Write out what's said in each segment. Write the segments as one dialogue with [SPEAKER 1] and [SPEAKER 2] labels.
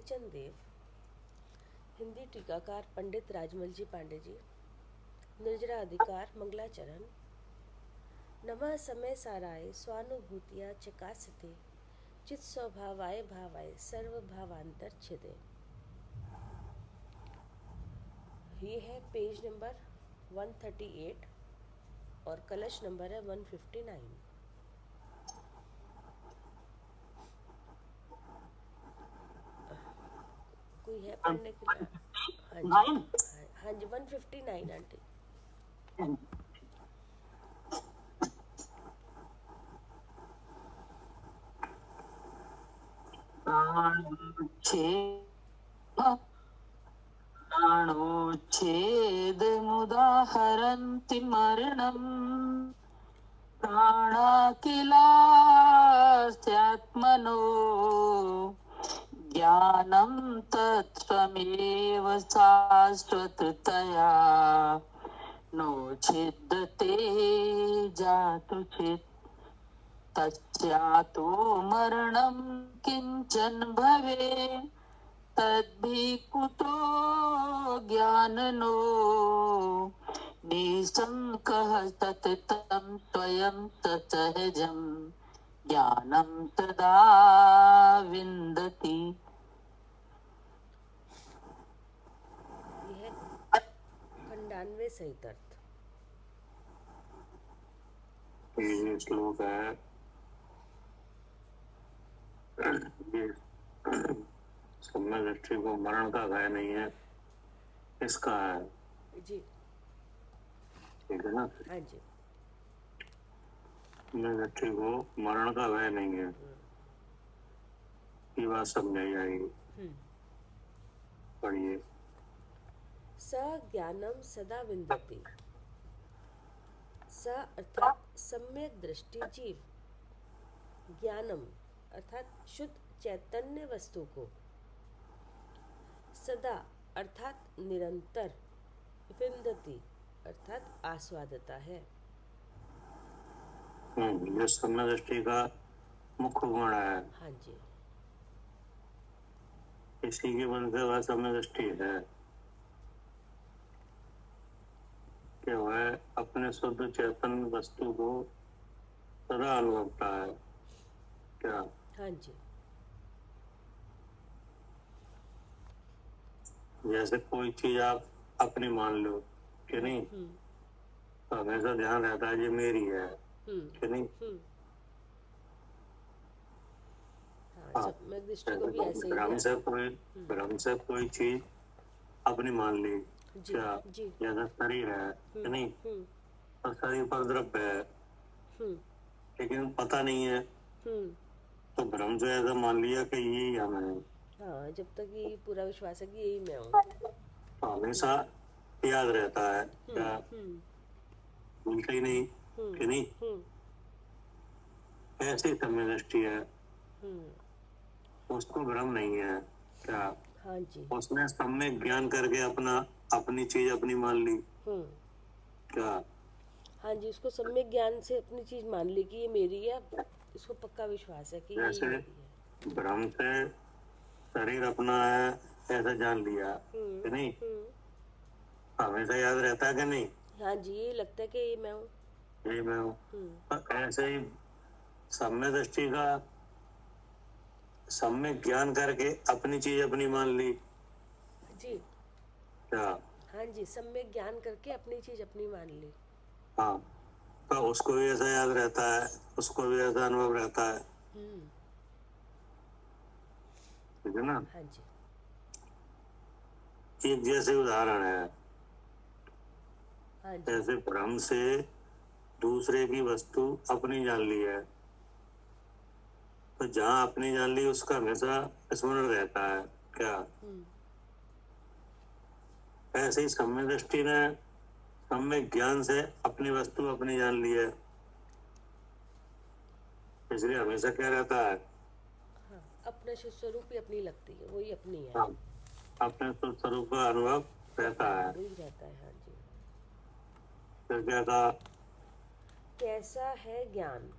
[SPEAKER 1] चंद देव, हिंदी टीकाकार पंडित राजमल जी पांडे जी, निर्जरा अधिकार मंगलाचरण। नमः समय साराय स्वानुभूतिया चकासते, चित स्वभावाय भावाय सर्व भावांतर छिदे। ये है पेज नंबर 138 और कलश नंबर है 159। कोई है पढ़ने के लिए? हाँ जी, हाँ जी 159 आंटी।
[SPEAKER 2] प्राणोच्छेदमुदाहरन्ति मरणम् प्राणाखिलास्त्यात्मनो ज्ञानं तत्त्वमेव शाश्वततया नोच्छिद्यते जातु चित् तस्यातो मरणं किञ्चन भवेत् तद्धि कुतो ज्ञाननो निशङ्कः सततं त्वयं तत्सहजं ज्ञानं तदा विन्दति।
[SPEAKER 1] यह खंडानवे सहित अर्थ।
[SPEAKER 3] ये श्लोक है, ये सम्यक दृष्टि को मरण का भय नहीं है, इसका है
[SPEAKER 1] जी,
[SPEAKER 3] ठीक है ना।
[SPEAKER 1] हाँ जी,
[SPEAKER 3] सम्यक दृष्टि को मरण का भय नहीं है, ये बात समझाई जाएगी। पढ़िए।
[SPEAKER 1] स ज्ञानम सदा विन्दति। स अर्थात सम्यक दृष्टि जीव, ज्ञानम अर्थात शुद्ध चैतन्य वस्तु को, सदा अर्थात निरंतर, विन्दति अर्थात आस्वादता है।
[SPEAKER 3] ये सम्यक दृष्टि का मुख्य गुण है।
[SPEAKER 1] हाँ जी,
[SPEAKER 3] इसी के बल से वह सम्यक दृष्टि है कि वह अपने शुद्ध चैतन्य वस्तु को सदा अनुभवता है। क्या?
[SPEAKER 1] हाँ जी,
[SPEAKER 3] जैसे कोई चीज आप अपनी मान लो कि नहीं, तो हमेशा ध्यान रहता है ये मेरी है कि नहीं।
[SPEAKER 1] हाँ, सम्यक दृष्टि को भी ऐसे ही
[SPEAKER 3] भ्रम से कोई चीज अपनी मान ली, क्या जैसा शरीर है कि नहीं, तो शरीर पर द्रव्य है लेकिन पता नहीं है, तो भ्रम से ऐसा मान लिया कि यही हम है।
[SPEAKER 1] हाँ, जब तक ये पूरा विश्वास है कि यही मैं हूँ,
[SPEAKER 3] तो हमेशा याद रहता है, क्या भूलता ही नहीं कि नहीं। ऐसी सम्यक दृष्टि है, उसको भ्रम नहीं है। क्या?
[SPEAKER 1] हाँ जी,
[SPEAKER 3] उसने सम्यक ज्ञान करके अपनी चीज अपनी मान ली। क्या?
[SPEAKER 1] हाँ जी, उसको सम्यक ज्ञान से अपनी चीज मान ली कि ये मेरी है, इसको पक्का विश्वास है कि ये
[SPEAKER 3] जैसे
[SPEAKER 1] मेरी है।
[SPEAKER 3] भ्रम से शरीर अपना है ऐसा जान लिया कि नहीं, हमेशा याद रहता है कि नहीं।
[SPEAKER 1] हाँ जी, ये लगता है कि ये मैं हूँ,
[SPEAKER 3] यही मैं हूँ। ऐसे ही सम्यक दृष्टि का सम्यक ज्ञान करके अपनी चीज अपनी मान ली।
[SPEAKER 1] जी,
[SPEAKER 3] क्या?
[SPEAKER 1] हाँ जी, सम्यक ज्ञान करके अपनी चीज अपनी मान ली।
[SPEAKER 3] हाँ, तो उसको भी ऐसा याद रहता है, उसको भी ऐसा अनुभव रहता है, ठीक है ना।
[SPEAKER 1] हाँ जी,
[SPEAKER 3] एक जैसे उदाहरण है,
[SPEAKER 1] हाँ जी,
[SPEAKER 3] जैसे भ्रम से दूसरे की वस्तु अपनी जान ली है, तो जहाँ अपनी जान ली उसका हमेशा स्मरण रहता है। क्या? ऐसे ही सम्यक दृष्टि ने सम्यक ज्ञान से अपनी वस्तु अपनी जान ली है, इसलिए हमेशा क्या रहता है।
[SPEAKER 1] हाँ, अपना शुद्ध स्वरूप ही अपनी लगती है, वही अपनी है।
[SPEAKER 3] हाँ, अपने शुद्ध स्वरूप का अनुभव रहता है।
[SPEAKER 1] वही रहता है, हाँ जी।
[SPEAKER 3] फिर क्या कहा?
[SPEAKER 1] कैसा है ज्ञान?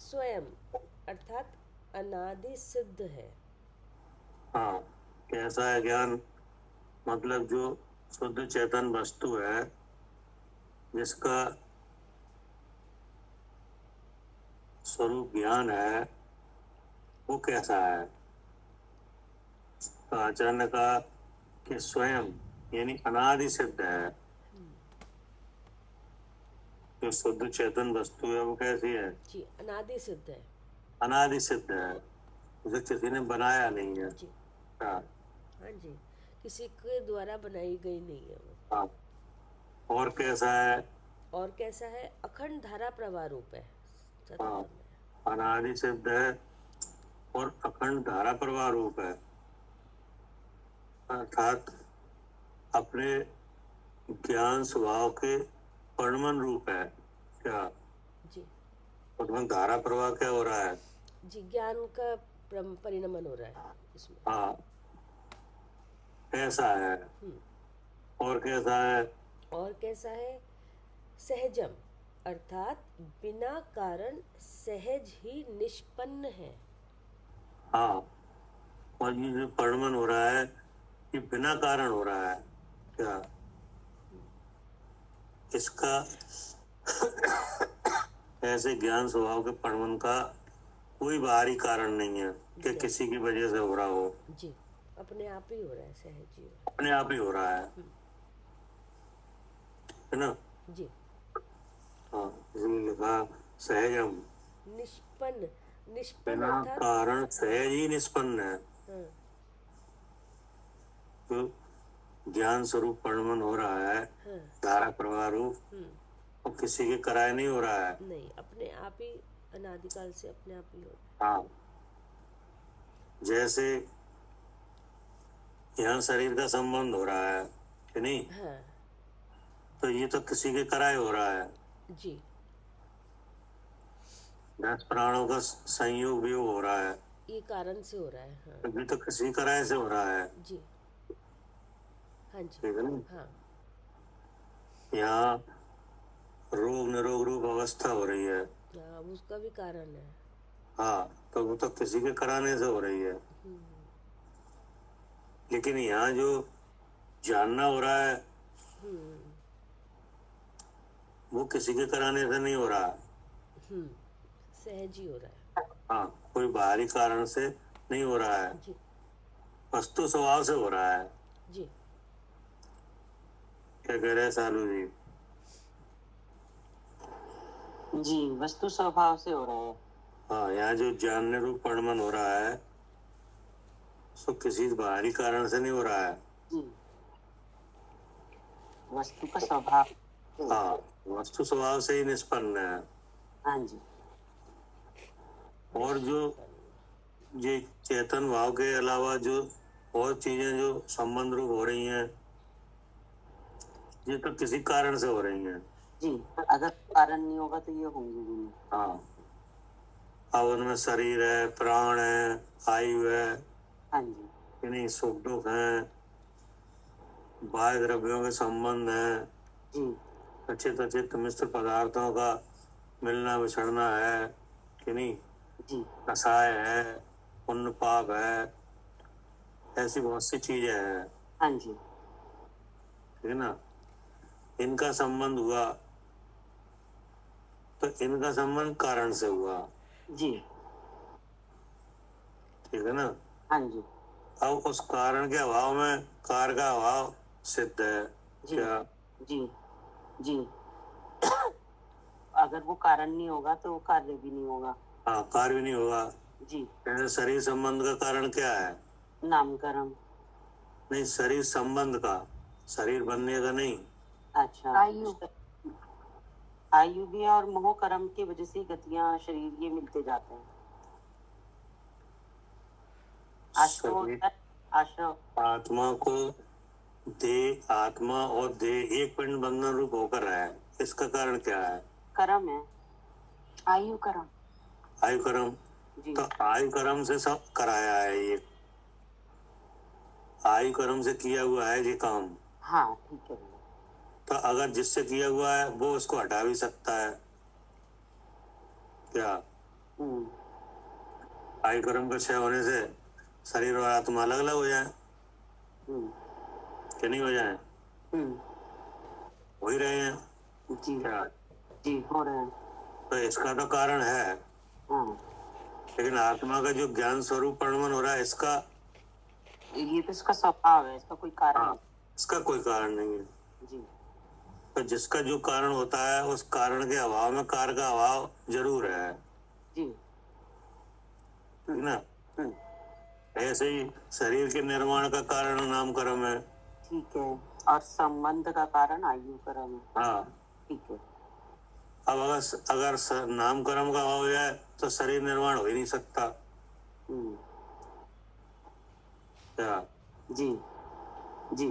[SPEAKER 1] स्वयं अर्थात अनादि सिद्ध है,
[SPEAKER 3] हाँ, कैसा है ज्ञान? मतलब जो शुद्ध चेतन वस्तु है, जिसका स्वरूप ज्ञान है, वो कैसा है? तो आचार्य ने कहा कि स्वयं यानी अनादि सिद्ध है। जो शुद्ध चेतन वस्तु है वो कैसी है?
[SPEAKER 1] जी, अनादि सिद्ध है।
[SPEAKER 3] अनादि सिद्ध है, उसे किसी ने बनाया नहीं है।
[SPEAKER 1] जी,
[SPEAKER 3] हाँ,
[SPEAKER 1] हाँ जी, किसी के द्वारा बनाई गई नहीं है वो।
[SPEAKER 3] हाँ। और कैसा है?
[SPEAKER 1] और कैसा है? अखंड धारा प्रवाह रूप है,
[SPEAKER 3] हाँ,
[SPEAKER 1] सततम है।
[SPEAKER 3] अनादि सिद्ध है और अखंड धारा प्रवाह रूप है, अर्थात अपने ज्ञान स्वभाव के परिणमन रूप है। क्या
[SPEAKER 1] जी,
[SPEAKER 3] उसमें धारा प्रवाह क्या हो रहा है?
[SPEAKER 1] जी, ज्ञान का परिणमन हो रहा है इसमें।
[SPEAKER 3] हाँ, ऐसा है। और कैसा है?
[SPEAKER 1] और कैसा है? सहजम, अर्थात बिना कारण सहज ही निष्पन्न है।
[SPEAKER 3] हाँ, और ये जो परिणमन हो रहा है, ये बिना कारण हो रहा है। क्या इसका ऐसे ज्ञान स्वभाव के परिणमन का कोई बाहरी कारण नहीं है कि किसी की वजह से हो रहा हो।
[SPEAKER 1] जी, अपने आप ही हो रहा है, सहज ही हो रहा
[SPEAKER 3] अपने आप ही हो रहा है ना?
[SPEAKER 1] है। जी,
[SPEAKER 3] हाँ, इसलिए लिखा सहजम,
[SPEAKER 1] निष्पन्न। निष्पन्न
[SPEAKER 3] बिना
[SPEAKER 1] अर्थात
[SPEAKER 3] कारण सहज ही निष्पन्न है।
[SPEAKER 1] हाँ,
[SPEAKER 3] तो ज्ञान स्वरूप परिणमन हो रहा है,
[SPEAKER 1] हाँ,
[SPEAKER 3] धारा प्रवाह रूप, और किसी के कराए नहीं हो रहा है।
[SPEAKER 1] नहीं, अपने आप ही अनादिकाल से अपने आप ही हो रहा
[SPEAKER 3] हाँ, जैसे यहाँ शरीर का संबंध हो रहा है कि नहीं,
[SPEAKER 1] है। हाँ,
[SPEAKER 3] तो ये तो किसी के कराए हो रहा है।
[SPEAKER 1] जी,
[SPEAKER 3] 10 प्राणों का संयोग वियोग हो रहा है,
[SPEAKER 1] ये कारण से हो रहा है। हाँ,
[SPEAKER 3] तो ये तो किसी कराए से हो रहा है।
[SPEAKER 1] जी, हाँ जी,
[SPEAKER 3] ठीक है ना?
[SPEAKER 1] हाँ,
[SPEAKER 3] यहाँ रोग निरोग रूप अवस्था हो रही है,
[SPEAKER 1] हाँ, उसका भी कारण है।
[SPEAKER 3] हाँ, तो वो तो किसी के कराने से हो रही है। लेकिन यहाँ जो जानना हो रहा है, वो किसी के कराने से नहीं हो रहा।
[SPEAKER 1] सहज ही हो रहा है।
[SPEAKER 3] हाँ, कोई बाहरी कारण से नहीं हो रहा है,
[SPEAKER 1] जी,
[SPEAKER 3] वस्तु स्वभाव से हो रहा है।
[SPEAKER 1] जी,
[SPEAKER 3] क्या कह रहे हैं सालू जी?
[SPEAKER 2] जी, वस्तु स्वभाव से हो रहा है।
[SPEAKER 3] हाँ, यहाँ जो जानने रूप परिणमन हो रहा है, सो किसी बाहरी कारण से नहीं हो रहा है।
[SPEAKER 2] जी, वस्तु का स्वभाव।
[SPEAKER 3] हाँ, वस्तु स्वभाव से ही निष्पन्न है।
[SPEAKER 2] हाँ जी,
[SPEAKER 3] और जो ये चेतन भाव के अलावा जो और चीजें जो संबंध रूप हो रही हैं, ये तो किसी कारण से हो रही हैं।
[SPEAKER 2] जी, अगर कारण नहीं होगा तो ये होंगी भी नहीं।
[SPEAKER 3] हाँ, अब उनमें शरीर है, प्राण है, आयु है,
[SPEAKER 2] हाँ जी,
[SPEAKER 3] यानी सुख दुख है, बाह्य द्रव्यों के संबंध है,
[SPEAKER 2] जी,
[SPEAKER 3] अचित अचित मिश्र पदार्थों का मिलना बिछड़ना है कि नहीं,
[SPEAKER 2] जी,
[SPEAKER 3] कसाय है, पुण्य पाप है, ऐसी बहुत सी चीजें हैं।
[SPEAKER 2] हाँ जी,
[SPEAKER 3] ठीक है ना? इनका संबंध हुआ तो इनका संबंध कारण से हुआ।
[SPEAKER 2] जी,
[SPEAKER 3] ठीक है ना?
[SPEAKER 2] हाँ जी,
[SPEAKER 3] अब उस कारण के अभाव में कार का अभाव सिद्ध है।
[SPEAKER 2] जी,
[SPEAKER 3] क्या?
[SPEAKER 2] जी, जी, अगर वो कारण नहीं होगा तो वो कार्य भी नहीं होगा।
[SPEAKER 3] हाँ, कार्य भी नहीं होगा।
[SPEAKER 2] जी,
[SPEAKER 3] जैसे शरीर संबंध का कारण क्या है?
[SPEAKER 2] नामकरण।
[SPEAKER 3] नहीं, शरीर संबंध का, शरीर बनने का नहीं।
[SPEAKER 2] अच्छा, आयु भी और मोह कर्म की वजह से गतियां शरीर ये मिलते जाते हैं।
[SPEAKER 3] शरीर,
[SPEAKER 2] आश्रव
[SPEAKER 3] आत्मा को देह, आत्मा और देह एक पिंड बंधन रूप होकर रहा है, इसका कारण क्या है?
[SPEAKER 2] कर्म है, आयु कर्म।
[SPEAKER 3] आयु कर्म।
[SPEAKER 2] जी,
[SPEAKER 3] तो आयु कर्म से सब कराया है ये, आयु कर्म से किया हुआ है ये काम।
[SPEAKER 2] हाँ ठीक है।
[SPEAKER 3] तो अगर जिससे किया हुआ है वो उसको हटा भी सकता है। क्या? आयु कर्म का क्षय होने से शरीर और आत्मा अलग अलग हो जाए
[SPEAKER 2] हम्म,
[SPEAKER 3] कि नहीं हो जाए?
[SPEAKER 2] हम्म,
[SPEAKER 3] हो ही रहे हैं
[SPEAKER 2] जी
[SPEAKER 3] क्या?
[SPEAKER 2] जी हो रहे हैं।
[SPEAKER 3] तो इसका तो कारण है,
[SPEAKER 2] हाँ,
[SPEAKER 3] लेकिन आत्मा का जो ज्ञान स्वरूप परिणमन हो रहा है इसका,
[SPEAKER 2] ये तो इसका स्वभाव है, इसका कोई कारण
[SPEAKER 3] हाँ, इसका कोई कारण नहीं है।
[SPEAKER 2] नहीं। जी
[SPEAKER 3] तो जिसका जो कारण होता है उस कारण के अभाव में कार्य का अभाव जरूर है,
[SPEAKER 2] जी।
[SPEAKER 3] ठीक ना?
[SPEAKER 2] हम्म,
[SPEAKER 3] ऐसे ही शरीर के निर्माण का कारण नामकर्म है।
[SPEAKER 2] ठीक है। और संबंध का कारण आयु कर्म है।
[SPEAKER 3] हाँ,
[SPEAKER 2] ठीक है।
[SPEAKER 3] अब अगर नामकर्म का अभाव हो जाए तो शरीर निर्माण हो ही नहीं सकता
[SPEAKER 2] हम्म,
[SPEAKER 3] क्या?
[SPEAKER 2] जी जी।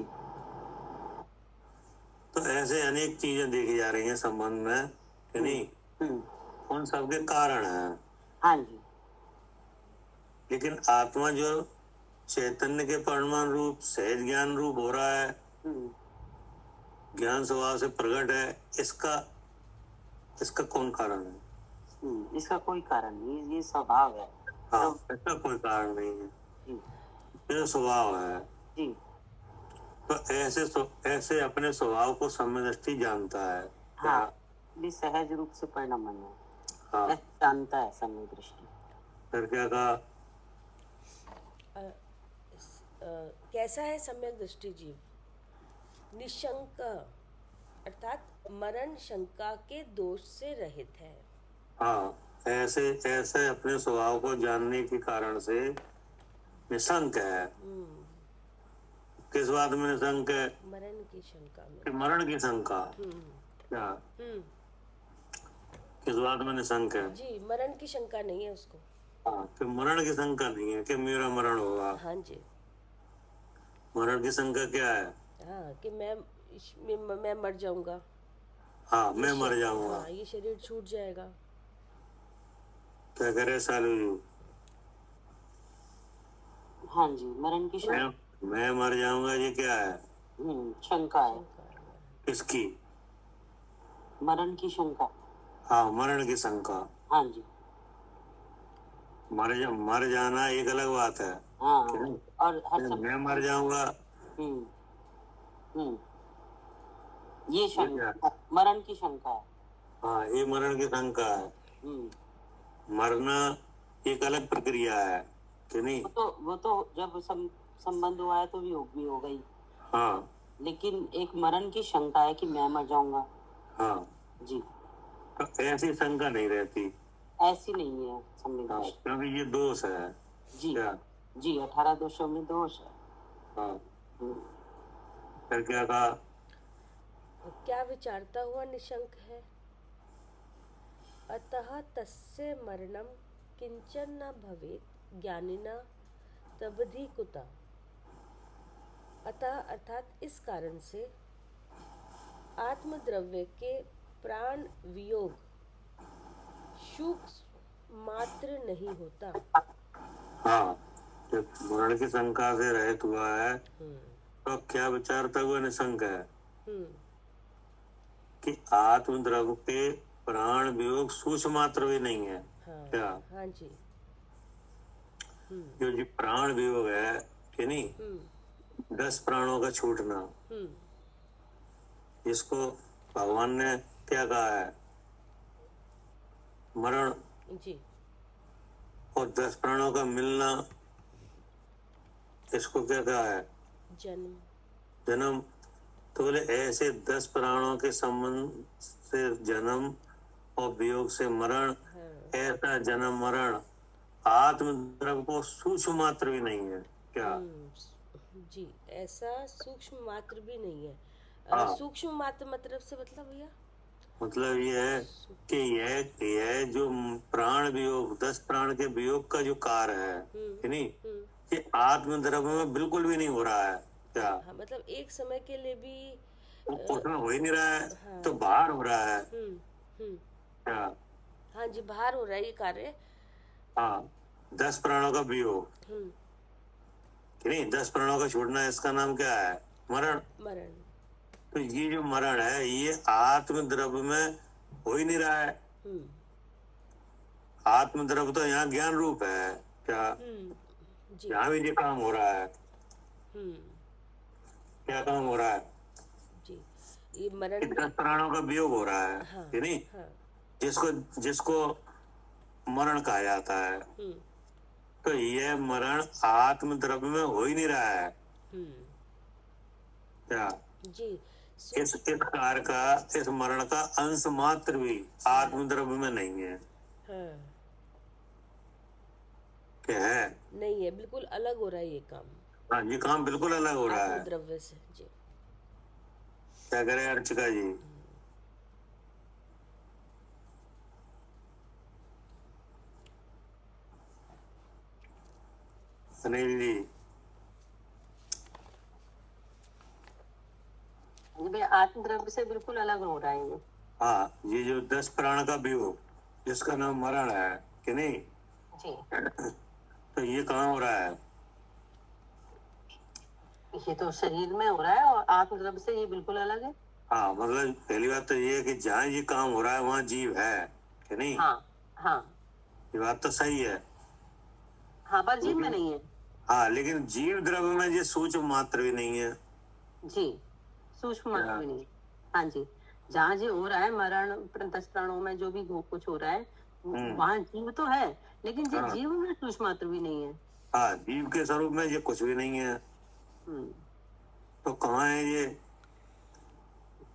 [SPEAKER 3] तो ऐसे अनेक चीजें देखी जा रही हैं संबंध में कि नहीं,
[SPEAKER 2] हम्म,
[SPEAKER 3] उन सबके कारण है।
[SPEAKER 2] हाँ जी।
[SPEAKER 3] लेकिन आत्मा जो चैतन्य के परिणाम रूप सहज ज्ञान रूप हो रहा है,
[SPEAKER 2] हम्म,
[SPEAKER 3] ज्ञान स्वभाव से प्रकट है, इसका इसका कौन कारण है?
[SPEAKER 2] इसका कोई कारण नहीं, ये स्वभाव है।
[SPEAKER 3] हाँ, इसका कोई कारण नहीं है,
[SPEAKER 2] जी
[SPEAKER 3] ये स्वभाव है।
[SPEAKER 2] जी।
[SPEAKER 3] तो ऐसे अपने स्वभाव को समदृष्टि जानता है क्या?
[SPEAKER 2] हाँ, ये सहज रूप से परिणमन है।
[SPEAKER 3] हाँ,
[SPEAKER 2] ऐसा जानता है समय दृष्टि।
[SPEAKER 3] फिर क्या कहा?
[SPEAKER 1] कैसा है सम्यक दृष्टि जीव? निशंक अर्थात मरण शंका के दोष से रहित है।
[SPEAKER 3] हाँ, ऐसे ऐसे अपने स्वभाव को जानने के कारण से निशंक है। किस बात में निशंक है?
[SPEAKER 1] मरण की शंका में।
[SPEAKER 3] कि मरण की शंका क्या? किस बात में निशंक है?
[SPEAKER 1] जी, मरण की शंका नहीं है उसको।
[SPEAKER 3] हाँ, कि मरण की शंका नहीं है कि मेरा मरण होगा।
[SPEAKER 1] हाँ जी।
[SPEAKER 3] मरण की शंका क्या है?
[SPEAKER 1] हाँ, कि मैं मर जाऊंगा।
[SPEAKER 3] हाँ, मैं मर जाऊंगा।
[SPEAKER 1] हाँ, ये शरीर छूट जाएगा।
[SPEAKER 3] क्या करे सालू जी?
[SPEAKER 2] हाँ जी, मरण की शंका।
[SPEAKER 3] मैं मर जाऊंगा, ये क्या है?
[SPEAKER 2] शंका है।
[SPEAKER 3] किसकी?
[SPEAKER 2] मरण की शंका।
[SPEAKER 3] हाँ, मरण की शंका।
[SPEAKER 2] हाँ जी।
[SPEAKER 3] मर जाना एक अलग बात है।
[SPEAKER 2] हाँ, और हर
[SPEAKER 3] मैं
[SPEAKER 2] समय
[SPEAKER 3] मर जाऊंगा,
[SPEAKER 2] हम्म हम्म ये शंका, मरण की शंका है।
[SPEAKER 3] हाँ, ये मरण की शंका है। मरना एक अलग प्रक्रिया है कि नहीं?
[SPEAKER 2] वो तो जब संबंध हुआ है तो वियोग भी हो गई।
[SPEAKER 3] हाँ,
[SPEAKER 2] लेकिन एक मरण की शंका है कि मैं मर जाऊंगा।
[SPEAKER 3] हाँ
[SPEAKER 2] जी।
[SPEAKER 3] तो ऐसी शंका नहीं रहती।
[SPEAKER 2] ऐसी नहीं है सम्यक
[SPEAKER 3] हाँ,
[SPEAKER 2] दृष्टि।
[SPEAKER 3] क्योंकि ये दोष है।
[SPEAKER 2] जी
[SPEAKER 3] क्या?
[SPEAKER 2] जी, 18 दोषों में दोष है।
[SPEAKER 3] हाँ, फिर क्या कहा?
[SPEAKER 1] क्या विचारता हुआ निशंक है? अतः तस्य मरणम किंचन न भवेत् ज्ञानिना तबधि कुता। अतः अर्थात इस कारण से आत्मद्रव्य के प्राण वियोग सूक्ष्म मात्र नहीं होता।
[SPEAKER 3] हाँ, जब मरण की शंका से रहित हुआ है तो क्या विचारता हुआ निशंक है कि आत्मद्रव्य के प्राण वियोग सूक्ष्म मात्र भी नहीं है।
[SPEAKER 1] हाँ,
[SPEAKER 3] क्या?
[SPEAKER 1] हाँ जी।
[SPEAKER 3] जो जी प्राण वियोग है कि नहीं, 10 प्राणों का छूटना, इसको भगवान ने क्या कहा है? मरण।
[SPEAKER 1] जी।
[SPEAKER 3] और 10 प्राणों का मिलना, इसको क्या कहा है? जन्म। तो बोले ऐसे 10 प्राणों के संबंध से जन्म और वियोग से मरण, ऐसा जन्म मरण आत्मद्रव्य को सूक्ष्म मात्र भी नहीं है। क्या?
[SPEAKER 1] जी, ऐसा सूक्ष्म मात्र भी नहीं है।
[SPEAKER 3] हाँ,
[SPEAKER 1] सूक्ष्म मात्र मतलब से मतलब भैया?
[SPEAKER 3] मतलब ये है कि यह जो प्राण वियोग, 10 प्राण के वियोग का जो कार्य है कि नहीं, ये आत्मद्रव्य में बिल्कुल भी नहीं हो रहा है। क्या?
[SPEAKER 1] हाँ, मतलब एक समय के लिए भी
[SPEAKER 3] उसमें हो ही नहीं रहा है।
[SPEAKER 1] हाँ,
[SPEAKER 3] तो बाहर हो रहा है। क्या?
[SPEAKER 1] हाँ जी, बाहर हो रहा है ये कार्य।
[SPEAKER 3] हाँ, 10 प्राणों का वियोग कि नहीं, 10 प्राणों का छूटना, इसका नाम क्या है? मरण। तो ये जो मरण है ये आत्मद्रव्य में हो ही नहीं रहा है। आत्मद्रव्य तो यहाँ ज्ञान रूप है। क्या?
[SPEAKER 1] जी
[SPEAKER 3] यहाँ भी ये काम हो रहा है।
[SPEAKER 1] हम्म
[SPEAKER 3] क्या काम हो रहा है?
[SPEAKER 1] जी ये मरण भी
[SPEAKER 3] 10 प्राणों का वियोग हो रहा है,
[SPEAKER 1] हाँ
[SPEAKER 3] कि नहीं?
[SPEAKER 1] हाँ
[SPEAKER 3] जिसको जिसको मरण कहा जाता है,
[SPEAKER 1] हम्म
[SPEAKER 3] तो यह मरण आत्म द्रव्य में हो ही नहीं रहा है।
[SPEAKER 1] हम्म
[SPEAKER 3] क्या
[SPEAKER 1] जी
[SPEAKER 3] इस कार्य का, इस मरण का अंश मात्र भी आत्म द्रव्य में नहीं है।
[SPEAKER 1] हाँ
[SPEAKER 3] क्या है?
[SPEAKER 1] नहीं है, बिल्कुल अलग हो रहा है ये काम
[SPEAKER 3] हाँ, ये काम बिल्कुल अलग हो रहा है।
[SPEAKER 1] आत्मद्रव्य से। जी
[SPEAKER 3] क्या करे अर्चिका जी? सुनील जी?
[SPEAKER 2] ये भी आत्मद्रव्य से बिल्कुल अलग हो रहा है ये।
[SPEAKER 3] हाँ, ये जो 10 प्राण का वियोग, जिसका नाम मरण है, कि नहीं?
[SPEAKER 2] जी
[SPEAKER 3] तो ये कहाँ हो रहा है?
[SPEAKER 2] ये तो शरीर में हो रहा है और आत्मद्रव्य से ये बिल्कुल अलग है।
[SPEAKER 3] हाँ, मतलब पहली बात तो ये है कि जहाँ ये काम हो रहा है वहाँ जीव है, कि नहीं?
[SPEAKER 2] हाँ हाँ
[SPEAKER 3] ये बात तो सही है।
[SPEAKER 2] हाँ, पर जीव में नहीं है।
[SPEAKER 3] हाँ, लेकिन जीव द्रव्य में ये सूक्ष्म मात्र भी नहीं है।
[SPEAKER 2] जी, सूक्ष्म मात्र भी नहीं। हाँ जी, जहाँ जी हो रहा है मरण 10 प्राणों में जो भी कुछ हो रहा है वहाँ जीव तो है, लेकिन जो जीव में सूक्ष्म मात्र भी नहीं है।
[SPEAKER 3] हाँ, जीव के स्वरूप में ये कुछ भी नहीं है। तो कहाँ है ये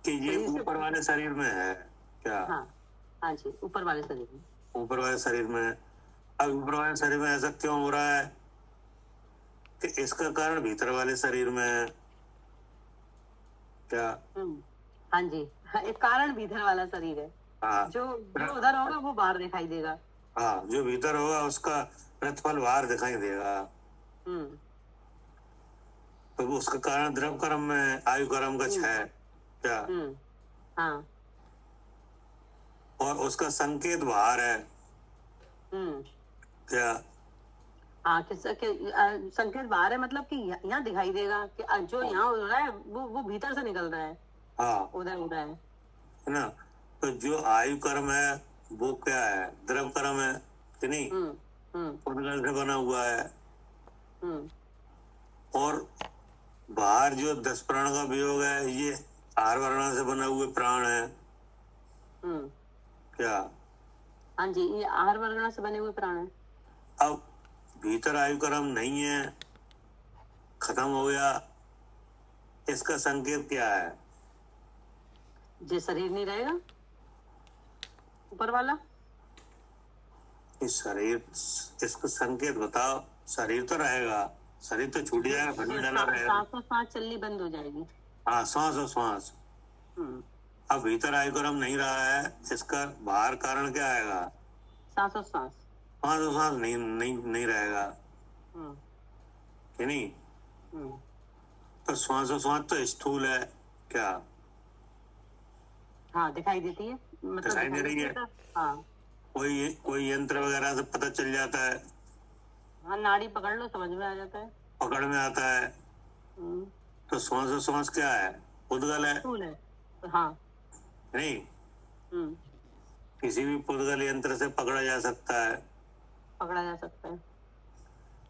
[SPEAKER 3] कि ये ऊपर वाले शरीर में है? क्या?
[SPEAKER 2] हाँ हाँ जी, ऊपर वाले शरीर में।
[SPEAKER 3] ऊपर वाले शरीर में। अब ऊपर वाले शरीर में ऐसा क्यों हो रहा है कि इसका कारण भीतर वाले शरीर में है? क्या?
[SPEAKER 2] हाँ जी, हाँ, एक कारण भीतर वाला शरीर है।
[SPEAKER 3] हाँ,
[SPEAKER 2] जो उधर होगा वो बाहर दिखाई देगा।
[SPEAKER 3] हाँ, जो भीतर होगा उसका प्रतिफल बाहर दिखाई देगा। तो उसका कारण द्रव कर्म में, आयु कर्म का 6। क्या?
[SPEAKER 2] हाँ
[SPEAKER 3] और उसका संकेत बाहर है। क्या?
[SPEAKER 2] हाँ, संकेत बाहर है, मतलब कि यहाँ दिखाई देगा कि जो यहाँ हो रहा है वो भीतर से निकल रहा है।
[SPEAKER 3] हाँ,
[SPEAKER 2] उधर हो रहा है
[SPEAKER 3] ना? तो जो आयु कर्म है वो क्या है? द्रव कर्म है, कि नहीं? उद्गल से बना हुआ है। और बाहर जो 10 प्राण का वियोग है, ये आहार वर्ण से बने हुए प्राण है। क्या?
[SPEAKER 2] हाँ जी, ये आहार वर्गना से बने हुए प्राण है।
[SPEAKER 3] अब भीतर आयु कर्म नहीं है, खत्म हो गया, इसका संकेत क्या है?
[SPEAKER 2] जो शरीर नहीं रहेगा ऊपर वाला।
[SPEAKER 3] इस शरीर, इसका संकेत बताओ। शरीर तो रहेगा, शरीर तो छूट जाएगा, फिर भी डला रहेगा।
[SPEAKER 2] सांस चलनी बंद हो जाएगी।
[SPEAKER 3] हाँ, श्वास और श्वास। अब भीतर आयु कर्म नहीं रहा है, इसका बाहर कारण क्या आएगा?
[SPEAKER 2] सांस और सांस।
[SPEAKER 3] श्वास और श्वास नहीं रहेगा, कि नहीं? तो श्वास और श्वास तो स्थूल है। क्या?
[SPEAKER 2] हाँ, दिखाई देती है, मतलब
[SPEAKER 3] दिखाई दे रही है।
[SPEAKER 2] हाँ,
[SPEAKER 3] कोई यंत्र वगैरह से पता चल जाता है।
[SPEAKER 2] हाँ, नाड़ी पकड़ लो समझ में आ जाता है।
[SPEAKER 3] पकड़ में आता है। तो श्वास और श्वास क्या है? उद्गल है।
[SPEAKER 2] हाँ,
[SPEAKER 3] नहीं, किसी भी पुद्गल यंत्र से पकड़ा जा सकता है,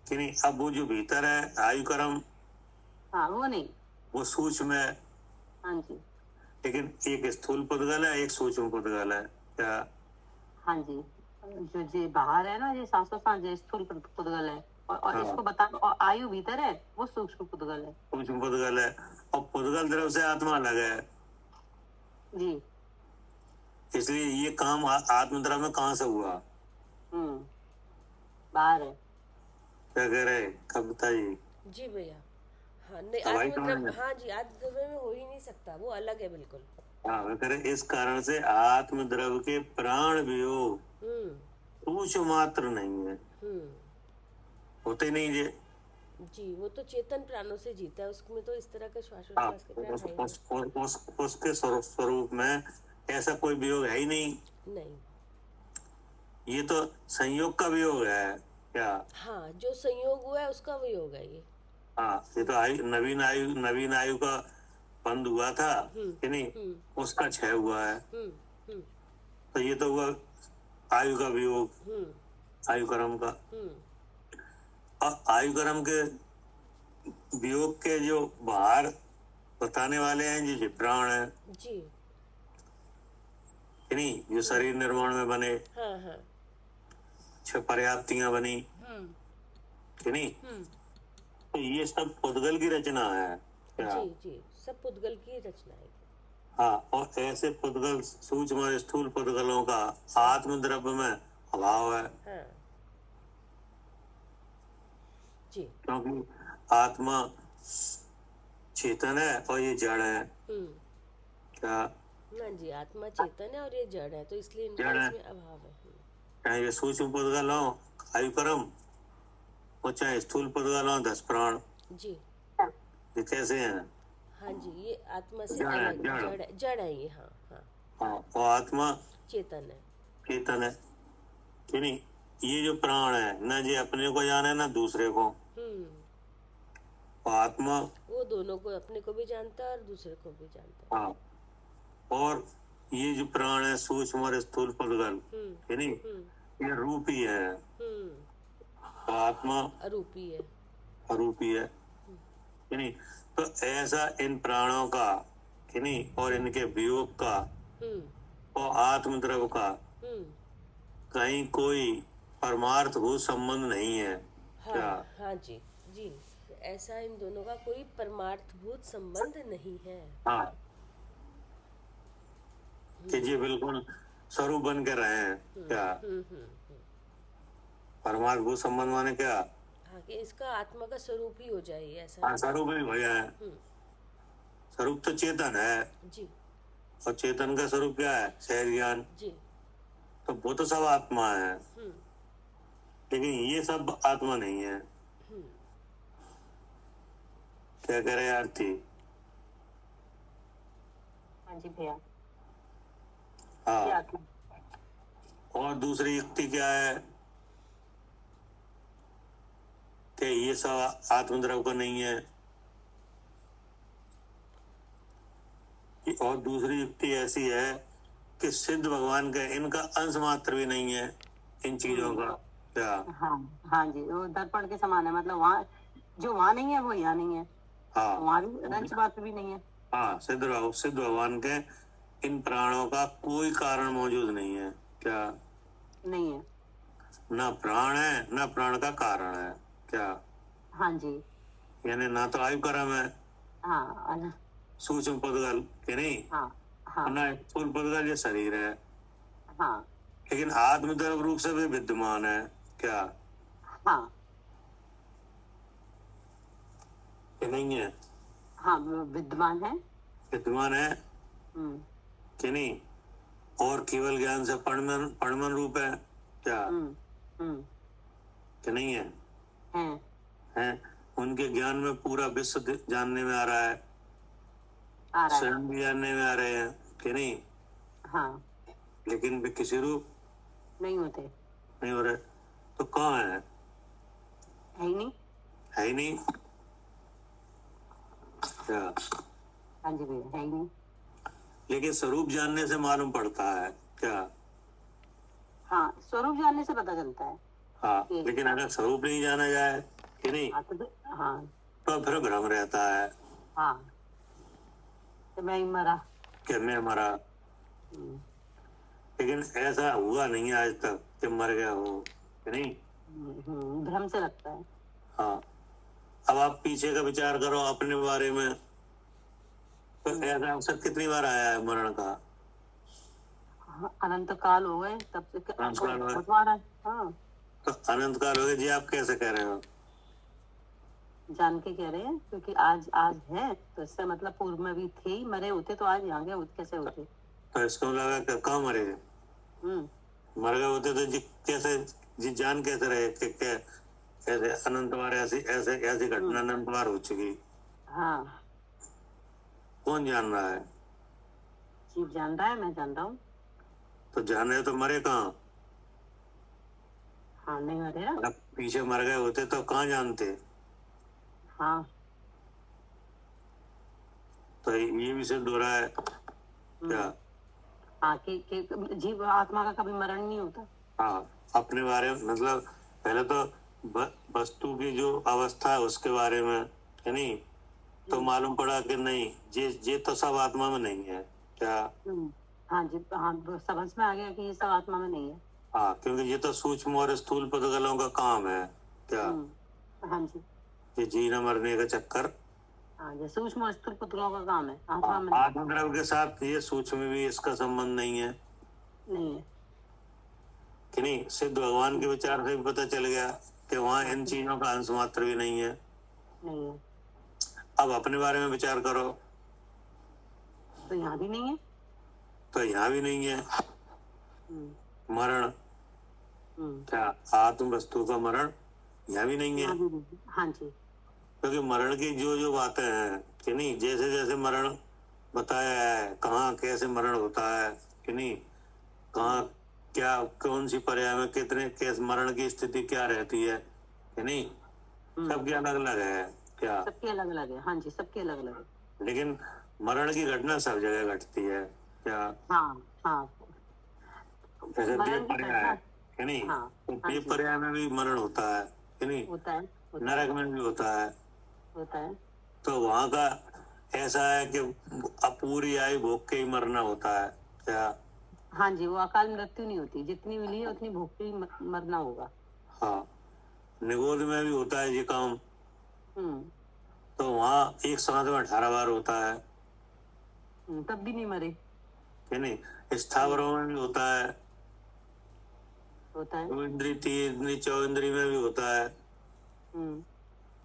[SPEAKER 3] कि नहीं? अब वो जो भीतर है आयु कर्म,
[SPEAKER 2] हाँ, वो नहीं,
[SPEAKER 3] वो सूक्ष्म है।
[SPEAKER 2] हाँ जी,
[SPEAKER 3] लेकिन एक स्थूल पुद्गल है, एक सूक्ष्म पुद्गल है। क्या?
[SPEAKER 2] हाँ जी, जो जी बाहर है ना, ये सांसों सांस जो स्थूल पुद्गल है, और इसको बता, और आयु भीतर है वो सूक्ष्म पुद्गल है।
[SPEAKER 3] सूक्ष्म पुद्गल है, और पुद्गल द्रव से आत्मा अलग है
[SPEAKER 2] जी।
[SPEAKER 3] इसलिए ये काम आत्मद्रव में कहाँ से हुआ?
[SPEAKER 2] बाहर है।
[SPEAKER 3] क्या कह रहे कविता जी?
[SPEAKER 1] जी भैया, हाँ नहीं, आत्मद्रव्य, हाँ जी, आत्मद्रव्य में हो ही नहीं सकता, वो अलग है बिल्कुल।
[SPEAKER 3] हाँ, मैं कह रहे इस कारण से आत्मद्रव के प्राण वियोग सूक्ष्म मात्र नहीं है, होते नहीं ये।
[SPEAKER 1] जी, वो तो चेतन प्राणों से जीता है, उसमें तो इस तरह का श्वासोच्छ्वास के प्राण है ही
[SPEAKER 3] उसके स्वरूप में ऐसा कोई वियोग है ही
[SPEAKER 1] नहीं।
[SPEAKER 3] ये तो संयोग का वियोग है। क्या?
[SPEAKER 1] हाँ, जो संयोग हुआ है उसका वियोग है ये।
[SPEAKER 3] हाँ, ये तो नवीन आयु का बंद हुआ था, कि नहीं? उसका क्षय हुआ है। तो ये तो हुआ आयु का वियोग, आयु कर्म का। आयु कर्म के वियोग के जो बाहर बताने वाले हैं जी प्राण है
[SPEAKER 1] जी,
[SPEAKER 3] नहीं, जो शरीर निर्माण में बने,
[SPEAKER 1] हाँ हाँ,
[SPEAKER 3] छह पर्याप्तियां बनी
[SPEAKER 1] हम्म
[SPEAKER 3] कि नहीं,
[SPEAKER 1] हम्म,
[SPEAKER 3] तो ये सब पुद्गल की रचना है क्या?
[SPEAKER 1] जी जी, सब पुद्गल की रचना है।
[SPEAKER 3] हाँ, और ऐसे पुद्गल सूक्ष्म और स्थूल पुद्गलों का आत्म द्रव्य में अभाव है,
[SPEAKER 1] हाँ जी,
[SPEAKER 3] क्योंकि आत्मा चेतन है और ये जड़ है
[SPEAKER 1] हम्म,
[SPEAKER 3] क्या?
[SPEAKER 1] हाँ जी, आत्मा चेतन है और ये जड़ है, तो इसलिए इनका
[SPEAKER 3] जड़ है।
[SPEAKER 1] इसमें अभाव है।
[SPEAKER 3] चाहे ये सूक्ष्म पुद्गल हो आयु कर्म, और चाहे स्थूल पुद्गल हो 10 प्राण,
[SPEAKER 1] जी,
[SPEAKER 3] ये कैसे हैं?
[SPEAKER 1] हाँ जी, ये आत्मा से
[SPEAKER 3] जड़ है,
[SPEAKER 1] अलग जड़ है ये, हाँ हाँ,
[SPEAKER 3] हाँ, और आत्मा
[SPEAKER 1] चेतन है।
[SPEAKER 3] चेतन है कि नहीं। ये जो प्राण है न जी अपने को जाने ना दूसरे को,
[SPEAKER 1] हम्म,
[SPEAKER 3] और आत्मा
[SPEAKER 1] वो दोनों को, अपने को भी जानता है और दूसरे को भी जानता है।
[SPEAKER 3] हाँ, और ये जो प्राण है सूक्ष्म और स्थूल पुद्गल कि नहीं, ये रूपी है, और आत्मा
[SPEAKER 1] अरूपी है।
[SPEAKER 3] अरूपी है कि नहीं। तो ऐसा इन प्राणों का कि नहीं, और इनके वियोग का और आत्म द्रव्य का कहीं कोई परमार्थभूत संबंध नहीं है क्या?
[SPEAKER 1] हाँ हाँ जी जी, ऐसा इन दोनों का कोई परमार्थभूत संबंध नहीं है।
[SPEAKER 3] हाँ, कि ये बिल्कुल स्वरूप बन के रहे हैं क्या? परमार्थभूत संबंध माने क्या?
[SPEAKER 1] हाँ, कि इसका आत्मा का स्वरूप ही हो जाए, ऐसा।
[SPEAKER 3] हाँ, स्वरूप ही भैया है। स्वरूप तो चेतन है,
[SPEAKER 1] जी
[SPEAKER 3] और चेतन का स्वरूप क्या है? शहर ज्ञान।
[SPEAKER 1] जी,
[SPEAKER 3] तो वो तो सब आत्मा है, लेकिन ये सब आत्मा नहीं है। क्या कह रहे आरती?
[SPEAKER 2] हाँ जी भैया, ये
[SPEAKER 3] हाँ,
[SPEAKER 2] आत्मा।
[SPEAKER 3] और दूसरी युक्ति क्या है कि ये सब आत्मद्रव्य का नहीं है। और दूसरी युक्ति ऐसी है कि सिद्ध भगवान का इनका अंश मात्र भी नहीं है इन चीजों का क्या?
[SPEAKER 2] हाँ हाँ जी, वो दर्पण के समान है, मतलब वहाँ जो वहाँ नहीं है वो यहाँ नहीं है,
[SPEAKER 3] हाँ,
[SPEAKER 2] वहाँ भी अंश मात्र भी नहीं है।
[SPEAKER 3] हाँ, सिद्ध भगवान के इन प्राणों का कोई कारण मौजूद नहीं है क्या?
[SPEAKER 2] नहीं है।
[SPEAKER 3] ना प्राण है ना प्राण का कारण है क्या?
[SPEAKER 2] हाँ जी,
[SPEAKER 3] यानी ना तो आयु कर्म है,
[SPEAKER 2] हाँ
[SPEAKER 3] सूक्ष्म पुद्गल के नहीं,
[SPEAKER 2] हाँ हाँ
[SPEAKER 3] ना स्थूल पुद्गल ये शरीर है,
[SPEAKER 2] हाँ
[SPEAKER 3] लेकिन आत्मद्रव्य रूप से भी विद्यमान है क्या?
[SPEAKER 2] हाँ
[SPEAKER 3] कि नहीं है?
[SPEAKER 2] हाँ, वो विद्यमान है।
[SPEAKER 3] विद्यमान है
[SPEAKER 2] हम्म
[SPEAKER 3] कि नहीं, और केवल ज्ञान से पणमन रूप है क्या?
[SPEAKER 2] हम्म,
[SPEAKER 3] कि नहीं है?
[SPEAKER 2] है।
[SPEAKER 3] हैं, उनके ज्ञान में पूरा विश्व जानने में आ रहा है,
[SPEAKER 2] आ रहा है।
[SPEAKER 3] स्वयं भी जानने में आ रहे हैं कि नहीं,
[SPEAKER 2] हाँ,
[SPEAKER 3] लेकिन वे किसी रूप
[SPEAKER 2] नहीं होते,
[SPEAKER 3] नहीं हो रहे। तो कहाँ है?
[SPEAKER 2] है ही नहीं।
[SPEAKER 3] है ही नहीं क्या?
[SPEAKER 2] हाँ जी भैया, है ही नहीं।
[SPEAKER 3] लेकिन स्वरूप जानने से मालूम पड़ता है क्या?
[SPEAKER 2] हाँ, स्वरूप जानने से पता चलता है।
[SPEAKER 3] हाँ, लेकिन अगर स्वरूप नहीं जाना जाए कि नहीं,
[SPEAKER 2] हाँ
[SPEAKER 3] तो फिर भ्रम रहता है
[SPEAKER 2] हाँ, तो मैं ही मरा।
[SPEAKER 3] कि मैं मरा, लेकिन ऐसा हुआ नहीं आज तक कि मर गया हो कि नहीं।
[SPEAKER 2] भ्रम से लगता है।
[SPEAKER 3] हाँ, अब आप पीछे का विचार करो अपने बारे में, तो ऐसा अवसर कितनी बार आया है मरण का?
[SPEAKER 2] हाँ, अनंत काल हो गए तब से
[SPEAKER 3] अनंत काल हो गए।
[SPEAKER 2] बहुत बार है। हाँ,
[SPEAKER 3] तो अनंत काल हो गए जी, आप कैसे कह रहे हो?
[SPEAKER 2] जान के कह रहे हैं, क्योंकि आज आज है तो इससे मतलब पूर्व में भी थे ही, मरे होते तो आज यहाँ गए कैसे होते।
[SPEAKER 3] तो इसको लगा कि कहाँ मरे? मर गए होते तो जी कैसे, जी जान कैसे रहे कि ऐसे अनंत बार ऐसी घटना अनंत बार हो चुकी?
[SPEAKER 2] हाँ,
[SPEAKER 3] कौन जान रहा है?
[SPEAKER 2] जीव जान रहा है, मैं जान रहा हूँ।
[SPEAKER 3] तो जान रहे तो मरे कहाँ?
[SPEAKER 2] हाँ, नहीं मरे ना।
[SPEAKER 3] अगर पीछे मर गए होते तो कहाँ जानते?
[SPEAKER 2] हाँ,
[SPEAKER 3] तो ये भी सिद्ध हो रहा है क्या?
[SPEAKER 2] हाँ, कि जीव आत्मा का कभी मरण नहीं होता।
[SPEAKER 3] हाँ, अपने बारे में मतलब पहले तो वस्तु की जो अवस्था है उसके बारे में, है नहीं, तो मालूम पड़ा कि नहीं, ये तो सब आत्मा में नहीं है क्या।
[SPEAKER 2] हाँ जी, हाँ, समझ में आ गया कि ये सब आत्मा में नहीं है।
[SPEAKER 3] हाँ, क्योंकि ये तो सूक्ष्म और स्थूल पदगलों का काम है क्या,
[SPEAKER 2] हाँ जी,
[SPEAKER 3] ये जीना मरने का चक्कर।
[SPEAKER 2] हाँ, ये सूक्ष्म और स्थूल पुतलों का काम है, आत्मा में
[SPEAKER 3] आत्म द्रव्य के साथ ये सूक्ष्म भी इसका संबंध नहीं है
[SPEAKER 2] नहीं है।
[SPEAKER 3] कि नहीं। सिद्ध भगवान के विचार से भी पता चल गया कि वहाँ इन चीजों का अंश मात्र भी नहीं है।
[SPEAKER 2] नहीं है,
[SPEAKER 3] अब अपने बारे में विचार करो,
[SPEAKER 2] तो यहाँ भी नहीं है।
[SPEAKER 3] तो यहाँ भी नहीं है मरण, क्या आत्म वस्तु का मरण यहाँ भी नहीं है।
[SPEAKER 2] हाँ जी,
[SPEAKER 3] क्योंकि मरण की जो जो बातें हैं कि नहीं, जैसे जैसे मरण बताया है, कहाँ कैसे मरण होता है कि नहीं, कहाँ क्या कौन सी पर्याय में कितने कैसे मरण की स्थिति क्या रहती है कि नहीं, सबके अलग अलग है क्या,
[SPEAKER 2] सबके अलग अलग है। हाँ जी, सबके अलग अलग है,
[SPEAKER 3] लेकिन मरण की घटना सब जगह घटती है क्या।
[SPEAKER 2] हाँ हाँ,
[SPEAKER 3] जैसे
[SPEAKER 2] मरण
[SPEAKER 3] देव
[SPEAKER 2] की
[SPEAKER 3] पर्याय
[SPEAKER 2] घटना,
[SPEAKER 3] है कि नहीं,
[SPEAKER 2] हाँ,
[SPEAKER 3] तो
[SPEAKER 2] हाँ
[SPEAKER 3] देव
[SPEAKER 2] जी,
[SPEAKER 3] पर्याय में भी मरण होता है कि नहीं,
[SPEAKER 2] होता है,
[SPEAKER 3] नरक में भी होता है।
[SPEAKER 2] होता है।
[SPEAKER 3] तो वहां का ऐसा है कि अपूरी आयु भोग के ही मरना होता है क्या।
[SPEAKER 2] हाँ जी, वो अकाल मृत्यु नहीं होती, जितनी मिली है उतनी भोग के ही मरना होगा।
[SPEAKER 3] हाँ, निगोद में भी होता है ये काम,
[SPEAKER 2] हम्म,
[SPEAKER 3] तो वहाँ एक सांस में 18 बार होता है
[SPEAKER 2] तब भी नहीं मरे।
[SPEAKER 3] कि नहीं। स्थावरों में भी होता है,
[SPEAKER 2] होता है।
[SPEAKER 3] दो इंद्री तीन इंद्री चौ इंद्री में भी होता है,